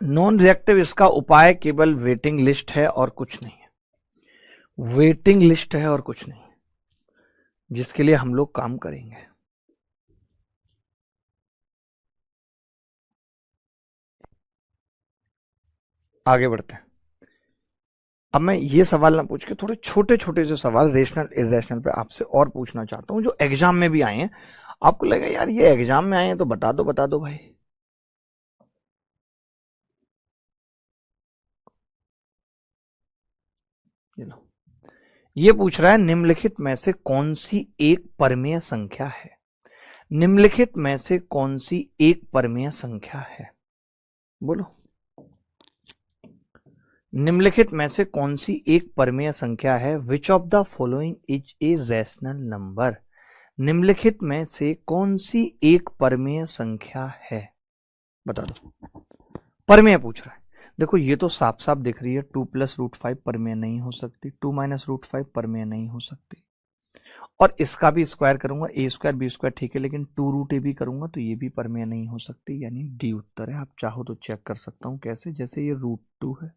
नॉन रिएक्टिव, इसका उपाय केवल वेटिंग लिस्ट है और कुछ नहीं है। वेटिंग लिस्ट है और कुछ नहीं, जिसके लिए हम लोग काम करेंगे। आगे बढ़ते हैं। अब मैं ये सवाल ना पूछ के थोड़े छोटे छोटे से सवाल रेशनल इरेशनल पे आपसे और पूछना चाहता हूं, जो एग्जाम में भी आए हैं। आपको लगा यार ये एग्जाम में आए हैं तो बता दो भाई। ये पूछ रहा है, निम्नलिखित में से कौन सी एक परमेय संख्या है? निम्नलिखित में से कौन सी एक परमेय संख्या है? बोलो, निम्नलिखित में से कौन सी एक परमेय संख्या है? विच of the following is a rational number? निम्नलिखित में से कौन सी एक परमेय संख्या है? बता दो। परमेय पूछ रहा है। देखो ये तो साफ साफ दिख रही है, 2+√5 परमेय नहीं हो सकती, 2-√5 परमेय नहीं हो सकती। और इसका भी स्क्वायर करूंगा, a² b² ठीक है, लेकिन 2√a भी करूंगा तो ये भी परमेय नहीं हो सकती, यानी डी उत्तर है। आप चाहो तो चेक कर सकता हूं कैसे, जैसे ये √2 है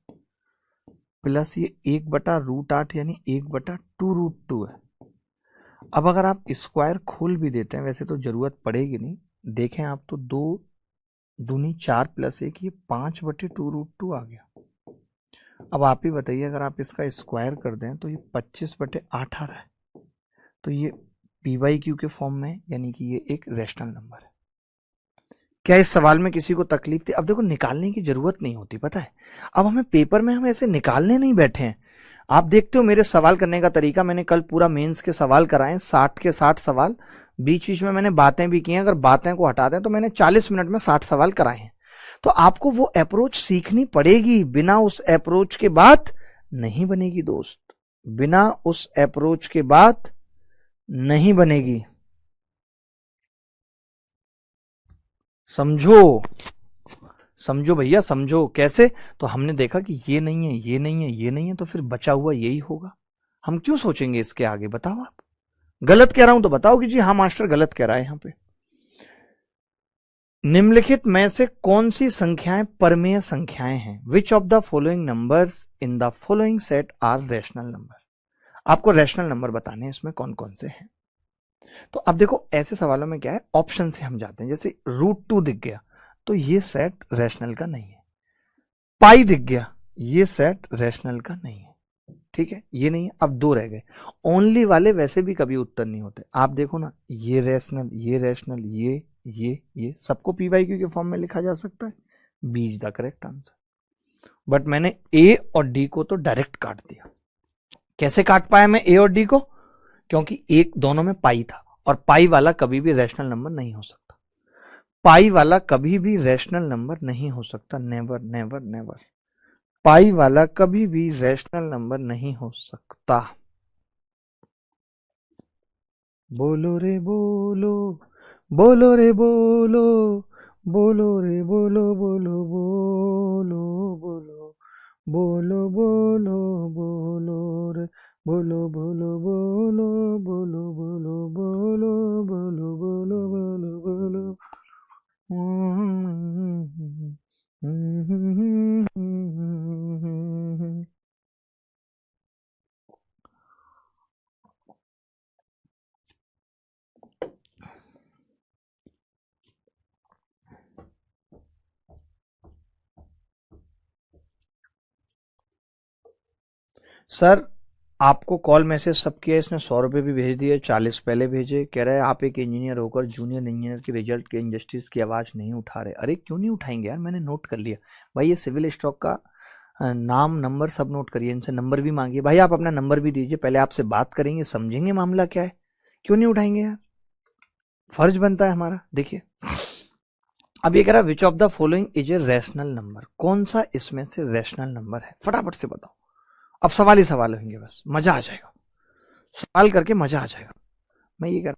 प्लस ये 1/√8 यानी 1/2√2 है। अब अगर आप स्क्वायर खोल भी देते हैं, वैसे तो जरूरत पड़ेगी नहीं, देखें आप तो 2 दूनी 4 + 1, ये 5/2√2 आ गया। अब आप ही बताइए, अगर आप इसका स्क्वायर कर दें तो ये 25/8 आ रहा है, तो ये पी/क्यू के फॉर्म में, यानी कि ये एक रैशनल नंबर है। क्या इस सवाल में किसी को तकलीफ थी? अब देखो निकालने की जरूरत नहीं होती, पता है। अब हमें पेपर में हम ऐसे निकालने नहीं बैठे हैं। आप देखते हो मेरे सवाल करने का तरीका, मैंने कल पूरा मेंस के सवाल कराए, 60 के 60 सवाल। बीच बीच में मैंने बातें भी की हैं, अगर बातें को हटा दें तो मैंने 40 मिनट में 60 सवाल कराए हैं। तो आपको वो अप्रोच सीखनी पड़ेगी, बिना उस अप्रोच के बात नहीं बनेगी दोस्त, बिना उस अप्रोच के बात नहीं बनेगी, समझो। समझो भैया समझो। कैसे? तो हमने देखा कि ये नहीं है, ये नहीं है, ये नहीं है, तो फिर बचा हुआ यही होगा। हम क्यों सोचेंगे इसके आगे? बताओ आप। गलत कह रहा हूं तो बताओ कि जी हाँ मास्टर गलत कह रहा है। यहां पे निम्नलिखित में से कौन सी संख्याएं परमेय संख्याएं हैं? Which of the following numbers in the following set are rational number? आपको रैशनल नंबर बताने हैं, इसमें कौन कौन से हैं। तो अब देखो ऐसे सवालों में क्या है, ऑप्शन से हम जाते हैं। जैसे √2 दिख गया तो ये सेट रैशनल का नहीं है। पाई दिख गया, ये सेट रैशनल का नहीं है, ठीक है, ये नहीं है। अब दो रह गए, ओनली वाले वैसे भी कभी उत्तर नहीं होते। आप देखो ना, ये रैशनल, ये रैशनल, ये सबको p/q के फॉर्म में लिखा जा सकता है। B is the correct answer. But मैंने ए और डी को तो डायरेक्ट काट दिया। कैसे काट पाया मैं ए और डी को? क्योंकि एक दोनों में पाई था, और पाई वाला कभी भी रैशनल नंबर नहीं हो सकता। पाई वाला कभी भी रैशनल नंबर नहीं हो सकता, नेवर नेवर नेवर। पाई वाला कभी भी रैशनल नंबर नहीं हो सकता। बोलो रे बोलो, बोलो रे बोलो, बोलो रे बोलो, बोलो बोलो बोलो, बोलो बोलो बोलो रे बोलो बोलो बोलो बोलो बोलो बोलो बोलो बोलो बोलो बोलो। सर आपको कॉल मैसेज सब किया, इसने 100 रुपये भी भेज दिए, 40 पहले भेजे। कह रहा है आप एक इंजीनियर होकर जूनियर इंजीनियर के रिजल्ट के इंजस्टिस की आवाज़ नहीं उठा रहे। अरे क्यों नहीं उठाएंगे यार, मैंने नोट कर लिया भाई। ये सिविल स्टॉक का नाम नंबर सब नोट करिए, इनसे नंबर भी मांगिए। भाई आप अपना नंबर भी दीजिए, पहले आपसे बात करेंगे, समझेंगे मामला क्या है। क्यों नहीं उठाएंगे यार, फर्ज बनता है हमारा। देखिए अब ये कह रहा है विच of the following is a rational number, कौन सा इसमें से रैशनल नंबर है, फटाफट से बताओ। अब सवाल ही सवाल होंगे, बस मजा आ जाएगा, सवाल करके मजा आ जाएगा। मैं ये कह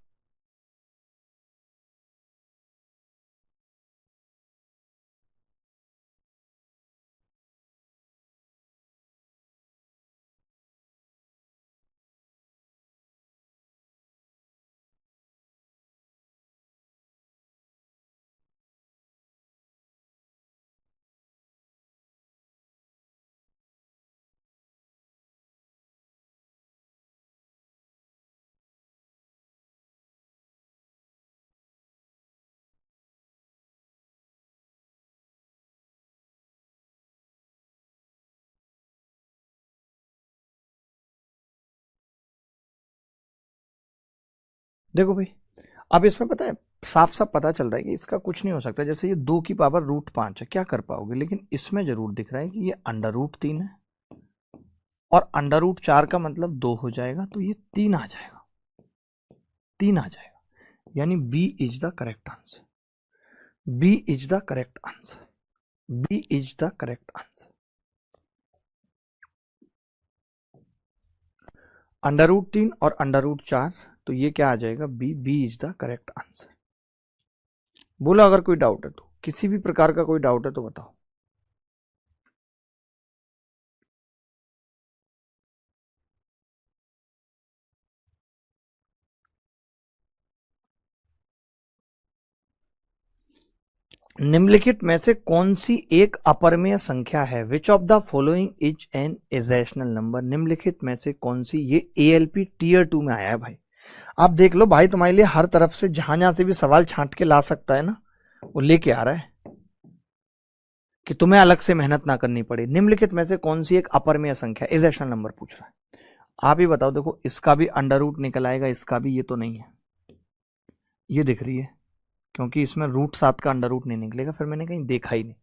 देखो भाई, अब इसमें पता है, साफ साफ पता चल रहा है कि इसका कुछ नहीं हो सकता। जैसे ये 2 की पावर √5 है, क्या कर पाओगे, लेकिन इसमें जरूर दिख रहा है कि ये √3 है, और √4 का मतलब 2 हो जाएगा, तो ये 3 आ जाएगा, 3 आ जाएगा। यानी b is the correct answer, b is the correct answer, b is the correct answer. √3 और √4, तो ये क्या आ जाएगा, b, b is the correct answer. बोलो अगर कोई डाउट है तो, किसी भी प्रकार का कोई डाउट है तो बताओ। निम्नलिखित में से कौन सी एक अपरमेय संख्या है, विच of the following is an irrational number. निम्नलिखित में से कौन सी, ये एएलपी टीयर 2 में आया है भाई। आप देख लो भाई, तुम्हारे लिए हर तरफ से जहां जहां से भी सवाल छांट के ला सकता है ना, वो लेके आ रहा है कि तुम्हें अलग से मेहनत ना करनी पड़े। निम्नलिखित में से कौन सी एक अपरमेय संख्या, इरेशनल नंबर पूछ रहा है। आप ही बताओ। देखो इसका भी अंडर रूट निकल आएगा, इसका भी, ये तो नहीं है, ये दिख रही है, क्योंकि इसमें √7 का अंडर रूट नहीं निकलेगा। फिर मैंने कहीं देखा ही नहीं।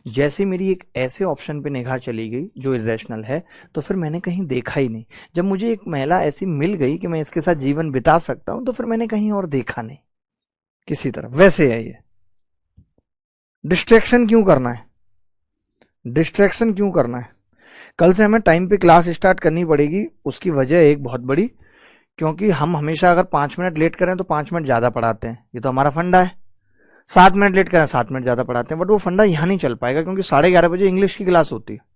जैसे मेरी एक ऐसे ऑप्शन पे निगाह चली गई जो इरेशनल है, तो फिर मैंने कहीं देखा ही नहीं। जब मुझे एक महिला ऐसी मिल गई कि मैं इसके साथ जीवन बिता सकता हूं, तो फिर मैंने कहीं और देखा नहीं किसी तरफ। वैसे है ये, डिस्ट्रैक्शन क्यों करना है, डिस्ट्रैक्शन क्यों करना है। कल से हमें टाइम पे क्लास स्टार्ट करनी पड़ेगी, उसकी वजह एक बहुत बड़ी, क्योंकि हम हमेशा अगर 5 मिनट लेट करें तो 5 मिनट ज्यादा पढ़ाते हैं, ये तो हमारा फंडा है। 7 मिनट लेट करें 7 मिनट ज्यादा पढ़ाते हैं, बट वो फंडा यहां नहीं चल पाएगा, क्योंकि 11:30 बजे इंग्लिश की क्लास होती है।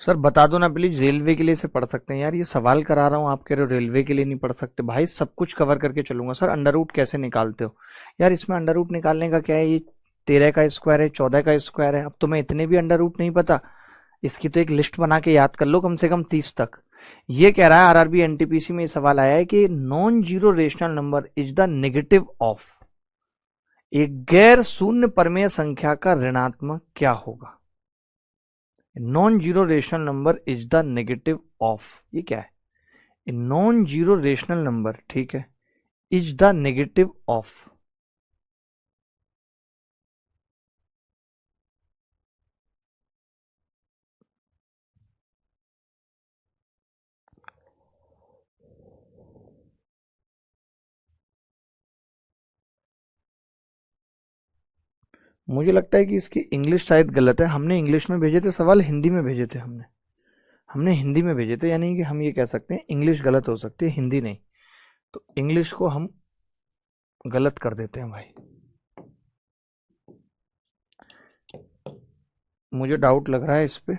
सर बता दो ना प्लीज, रेलवे के लिए से पढ़ सकते हैं यार, ये सवाल करा रहा हूँ आप कह रहे हो रेलवे के लिए नहीं पढ़ सकते। भाई सब कुछ कवर करके चलूंगा। सर अंडर रूट कैसे निकालते हो? यार इसमें अंडर रूट निकालने का क्या है, ये 13 का स्क्वायर है, 14 का स्क्वायर है। अब तुम्हें इतने भी अंडर रूट नहीं पता, इसकी तो एक लिस्ट बना के याद कर लो कम से कम 30 तक। ये कह रहा है आरआरबी एनटीपीसी में सवाल आया है कि non zero rational number is the negative of, एक गैर शून्य परमेय संख्या का ऋणात्मक क्या होगा? Non zero rational number is the negative of, ये क्या है? नॉन जीरो रेशनल नंबर, ठीक है, इज द नेगेटिव ऑफ। मुझे लगता है कि इसकी इंग्लिश शायद गलत है। हमने इंग्लिश में भेजे थे सवाल, हिंदी में भेजे थे हमने। हमने हिंदी में भेजे थे, यानी कि हम ये कह सकते हैं इंग्लिश गलत हो सकती है, हिंदी नहीं। तो इंग्लिश को हम गलत कर देते हैं भाई। मुझे डाउट लग रहा है इस पे।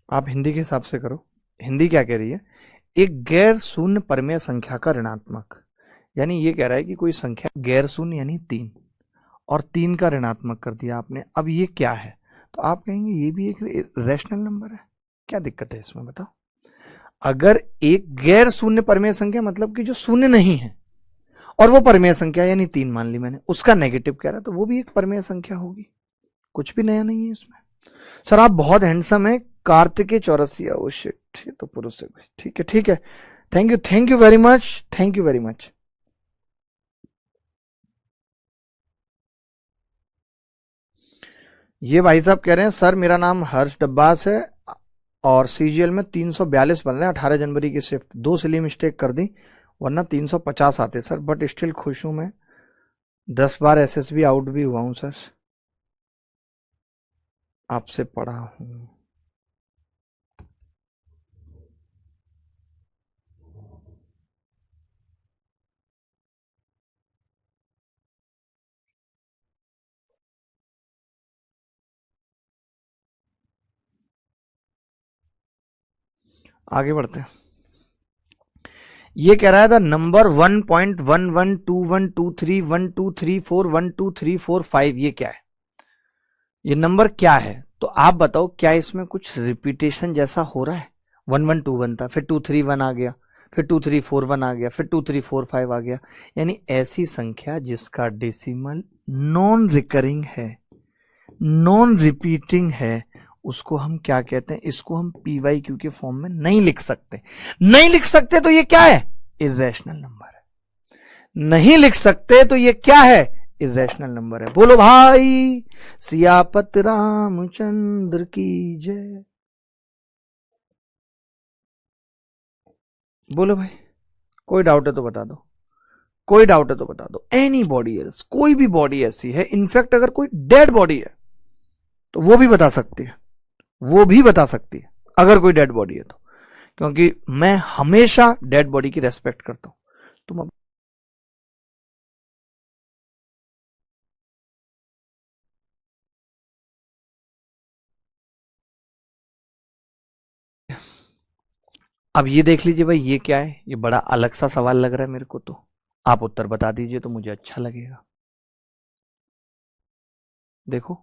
आप हिंदी के हिसाब से करो। हिंदी क्या कह रही है? एक गैर शून्य परमेय संख्या का ऋणात्मक, यानी ये कह रहा है कि कोई संख्या गैर शून्य यानी 3, और 3 का ऋणात्मक कर दिया आपने। अब ये क्या है? तो आप कहेंगे ये भी एक रैशनल नंबर है। क्या दिक्कत है इसमें बताओ? अगर एक गैर शून्य परमेय संख्या मतलब कि जो शून्य नहीं है, और वो परमेय संख्या यानी 3 मान ली मैंने, उसका नेगेटिव कह रहा है, तो वो भी एक परमेय संख्या होगी। कुछ भी नया नहीं है इसमें। सर आप बहुत हैंडसम है, कार्तिकेय चौरसिया। ओ शिट, ये तो पुरुष है भाई। ठीक है ठीक है, thank you very much, thank you very much. ये भाई साहब कह रहे हैं सर मेरा नाम हर्ष डब्बास है और सीजीएल में 342 बन रहे हैं 18 जनवरी की शिफ्ट, 2 सिली मिस्टेक कर दी वरना 350 आते सर, बट स्टिल खुश हूं मैं। 10 बार एसएसबी आउट भी हुआ हूं सर, आपसे पढ़ा हूं। आगे बढ़ते हैं। ये कह रहा है द नंबर 1.11212312341234 ये क्या है? ये नंबर क्या है? तो आप बताओ, क्या इसमें कुछ रिपीटेशन जैसा हो रहा है? 1121 था, फिर 231 आ गया, फिर 2341 आ गया, फिर 2345 आ गया, यानी ऐसी संख्या जिसका डेसिमल नॉन रिकरिंग है, नॉन रिपीटिंग है, उसको हम क्या कहते हैं? इसको हम पीवाईक्यू के फॉर्म में नहीं लिख सकते। नहीं लिख सकते तो ये क्या है? इर्रेशनल नंबर है। नहीं लिख सकते तो ये क्या है? इर्रेशनल नंबर है। बोलो भाई सियापत रामचंद्र की जय। बोलो भाई, कोई डाउट है तो बता दो, कोई डाउट है तो बता दो। एनी बॉडी एल्स, कोई भी बॉडी ऐसी है, इनफैक्ट अगर कोई डेड बॉडी है तो वो भी बता सकती है, वो भी बता सकती है अगर कोई डेड बॉडी है तो, क्योंकि मैं हमेशा डेड बॉडी की रेस्पेक्ट करता हूं। तुम अब ये देख लीजिए भाई, ये क्या है? ये बड़ा अलग सा सवाल लग रहा है मेरे को, तो आप उत्तर बता दीजिए तो मुझे अच्छा लगेगा। देखो,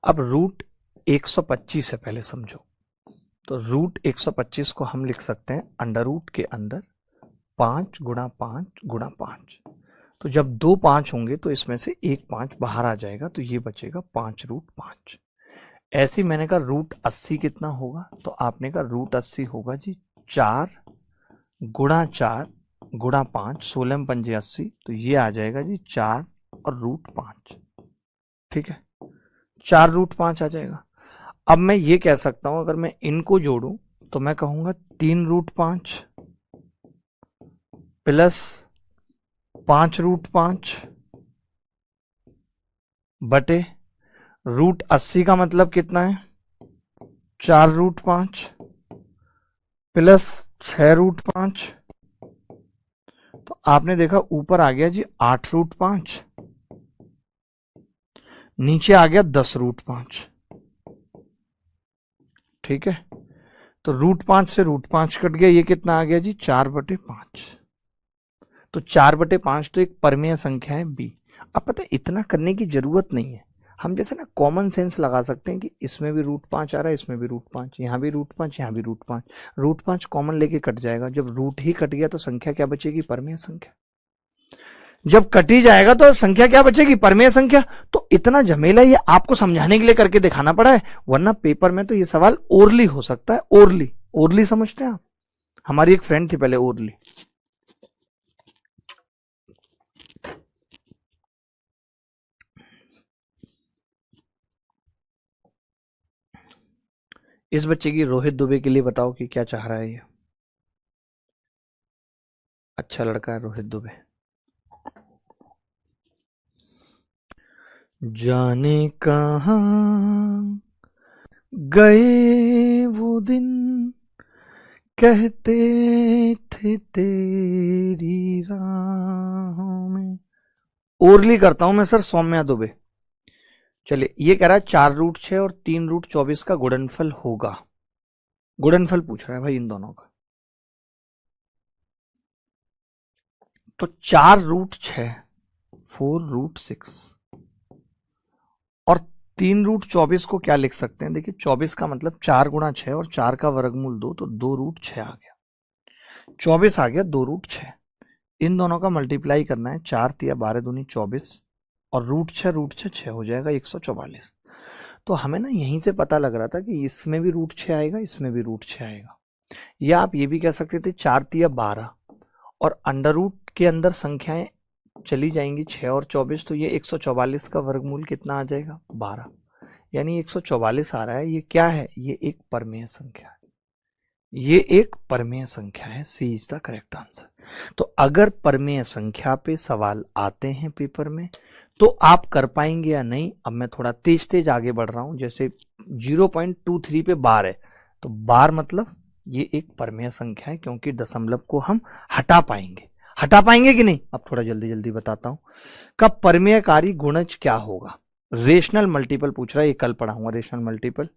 अब रूट 125 है, पहले समझो। तो रूट 125 को हम लिख सकते हैं अंडर रूट के अंदर 5 गुणा 5 गुणा 5। तो जब 2 5 होंगे तो इसमें से एक 5 बाहर आ जाएगा, तो ये बचेगा 5 रूट 5। ऐसे मैंने कहा रूट 80 कितना होगा? तो आपने कहा रूट 80 होगा जी 4 गुणा 4 गुणा 5, 16 पंजे 80, तो ये आ जाएगा जी 4 और रूट 5। ठीक है, 4 रूट 5 आ जाएगा। अब मैं ये कह सकता हूं, अगर मैं इनको जोड़ूं तो मैं कहूंगा 3 रूट 5 प्लस 5 रूट 5 बटे रूट 80 का मतलब कितना है? 4 रूट 5 प्लस 6 रूट 5। तो आपने देखा ऊपर आ गया जी 8√5, नीचे आ गया 10√5। ठीक है, तो √5 से √5 कट गया, ये कितना आ गया जी 4/5। तो 4/5 तो एक परमेय संख्या है बी। अब पता है इतना करने की जरूरत नहीं है, हम जैसे ना कॉमन सेंस लगा सकते हैं कि इसमें भी √5 आ रहा है, इसमें भी √5, यहाँ भी √5, यहाँ भी √5, √5 कॉमन लेके कट जाएगा। जब रूट ही कट गया तो संख्या क्या बचेगी? परमेय संख्या। जब कट ही जाएगा तो संख्या क्या बचेगी? परमेय संख्या। तो इतना झमेला ये आपको समझाने के लिए करके दिखाना पड़ा है, वरना पेपर में तो ये सवाल ओरली हो सकता है। ओरली, ओरली समझते हैं आप? हमारी एक फ्रेंड थी पहले ओरली, इस बच्चे की रोहित दुबे के लिए बताओ कि क्या चाह रहा है ये। अच्छा लड़का है रोहित दुबे। जाने कहां गए वो दिन, कहते थे तेरी राहों में। ओरली करता हूं मैं सर, सौम्या दुबे। चलिए, ये कह रहा है 4√6 और 3√24 का गुणनफल होगा। गुणनफल पूछ रहा है भाई इन दोनों का। तो 4√6 4√6 और 3√24 को क्या लिख सकते हैं? देखिए 24 का मतलब 4 × 6 और 4 का वर्गमूल 2, तो 2√6 आ गया। 24 आ गया 2√6। इन दोनों का मल्टीप्लाई करना है, 4 × 12 × 2 = 24 और √6 6 हो जाएगा 144। तो हमें ना यहीं से पता लग रहा था कि इसमें भी √6 आएगा, इसमें भी √6 आएगा। या आप ये भी कह सकते थे 4 × 12 और अंडर रूट के अंदर संख्याएं चली जाएंगी 6 और 24, तो ये 144 का वर्गमूल कितना आ जाएगा? 12। यानी 144 आ रहा है। ये क्या है? ये एक परमेय संख्या है। ये एक परमेय संख्या है। सी इज द करेक्ट आंसर। तो अगर परमेय संख्या पे सवाल आते हैं पेपर में तो आप कर पाएंगे या नहीं? अब मैं थोड़ा तेज तेज आगे बढ़ रहा हूं। जैसे 0.23 पे बार है, तो बार मतलब ये एक परमेय संख्या है, क्योंकि दशमलव को हम हटा पाएंगे। हटा पाएंगे कि नहीं? अब थोड़ा जल्दी जल्दी बताता हूं। कब परमेयकारी गुणज क्या होगा? रेशनल मल्टीपल पूछ रहा है, ये कल पढ़ाऊंगा रेशनल मल्टीपल।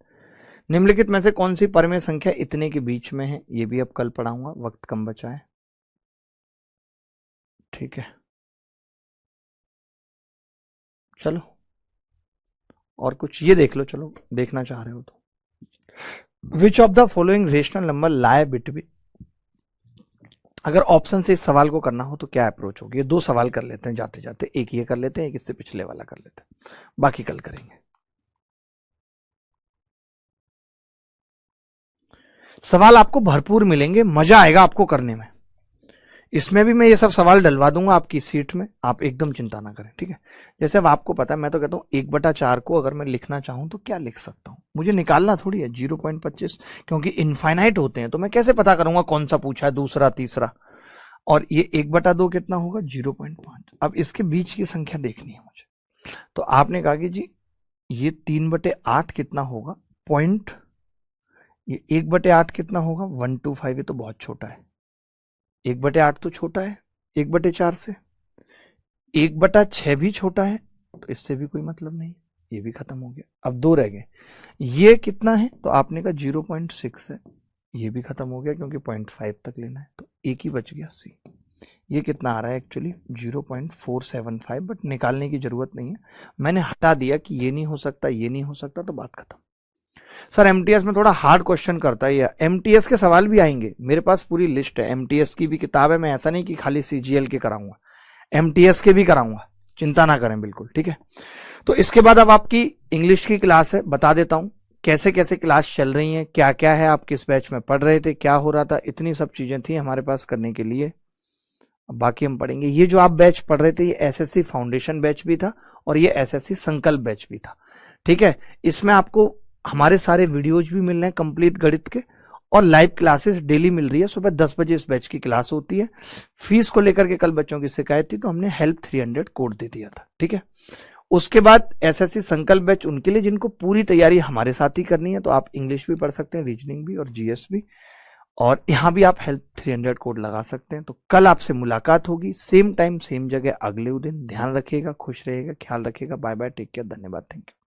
निम्नलिखित में से कौन सी परमेय संख्या इतने के बीच में है? ये भी अब कल पढ़ाऊंगा, वक्त कम बचा है। ठीक है, चलो और कुछ ये देख लो। चलो देखना चाह रहे हो तो विच of the following rational number lie between. अगर ऑप्शन से इस सवाल को करना हो तो क्या अप्रोच होगी? ये 2 सवाल कर लेते हैं जाते जाते, एक ये कर लेते हैं, एक इससे पिछले वाला कर लेते हैं, बाकी कल करेंगे। सवाल आपको भरपूर मिलेंगे, मजा आएगा आपको करने में। इसमें भी मैं ये सब सवाल डलवा दूंगा आपकी सीट में, आप एकदम चिंता ना करें। ठीक है, जैसे अब आपको पता है, मैं तो कहता हूं 1/4 को अगर मैं लिखना चाहूं तो क्या लिख सकता हूं? मुझे निकालना थोड़ी है 0.25, क्योंकि इनफाइनाइट होते हैं, तो मैं कैसे पता करूंगा कौन सा पूछा है, दूसरा तीसरा। और ये 1/2 कितना होगा? 0.5। अब इसके बीच की संख्या देखनी है मुझे। तो आपने कहा कि जी ये 3/8 कितना होगा? पॉइंट। ये 1/8 कितना होगा? 125। ये तो बहुत छोटा है। 1/8 तो छोटा है 1/4 से। 1/6 भी छोटा है, तो इससे भी कोई मतलब नहीं, ये भी खत्म हो गया। अब 2 रह गए। ये कितना है? तो आपने कहा 0.6 है, ये भी खत्म हो गया क्योंकि 0.5 तक लेना है, तो एक ही बच गया सी। ये कितना आ रहा है? एक्चुअली 0.475, बट निकालने की जरूरत नहीं है, मैंने हटा दिया कि ये नहीं हो सकता, ये नहीं हो सकता, तो बात खत्म। सर एमटीएस में थोड़ा हार्ड क्वेश्चन करता है। एमटीएस के सवाल भी आएंगे, मेरे पास पूरी लिस्ट है, एमटीएस की भी किताब है। मैं ऐसा नहीं कि खाली सीजीएल के कराऊंगा, एमटीएस के भी कराऊंगा, चिंता ना करें बिल्कुल। ठीक है, तो इसके बाद अब आपकी इंग्लिश की क्लास है। बता देता हूं कैसे कैसे क्लास चल रही है, क्या क्या है, आप किस बैच में पढ़ रहे थे, क्या हो रहा था, इतनी सब चीजें थी हमारे पास करने के लिए। बाकी हम पढ़ेंगे। ये जो आप बैच पढ़ रहे थे, ये एसएससी फाउंडेशन बैच भी था और ये एसएससी संकल्प बैच भी था। ठीक है, इसमें आपको हमारे सारे वीडियोज भी मिल रहे हैं कंप्लीट गणित के, और लाइव क्लासेस डेली मिल रही है। सुबह 10 बजे इस बैच की क्लास होती है। फीस को लेकर के कल बच्चों की शिकायत थी, तो हमने हेल्प 300 कोड दे दिया था। ठीक है, उसके बाद एसएससी संकल्प बैच उनके लिए जिनको पूरी तैयारी हमारे साथ ही करनी है, तो आप इंग्लिश भी पढ़ सकते हैं, रीजनिंग भी और जीएस भी। और यहाँ भी आप हेल्प 300 कोड लगा सकते हैं। तो कल आपसे मुलाकात होगी, सेम टाइम सेम जगह अगले दिन। ध्यान रखिएगा, खुश रहिएगा, ख्याल रखिएगा। बाय बाय, टेक केयर, धन्यवाद, थैंक यू।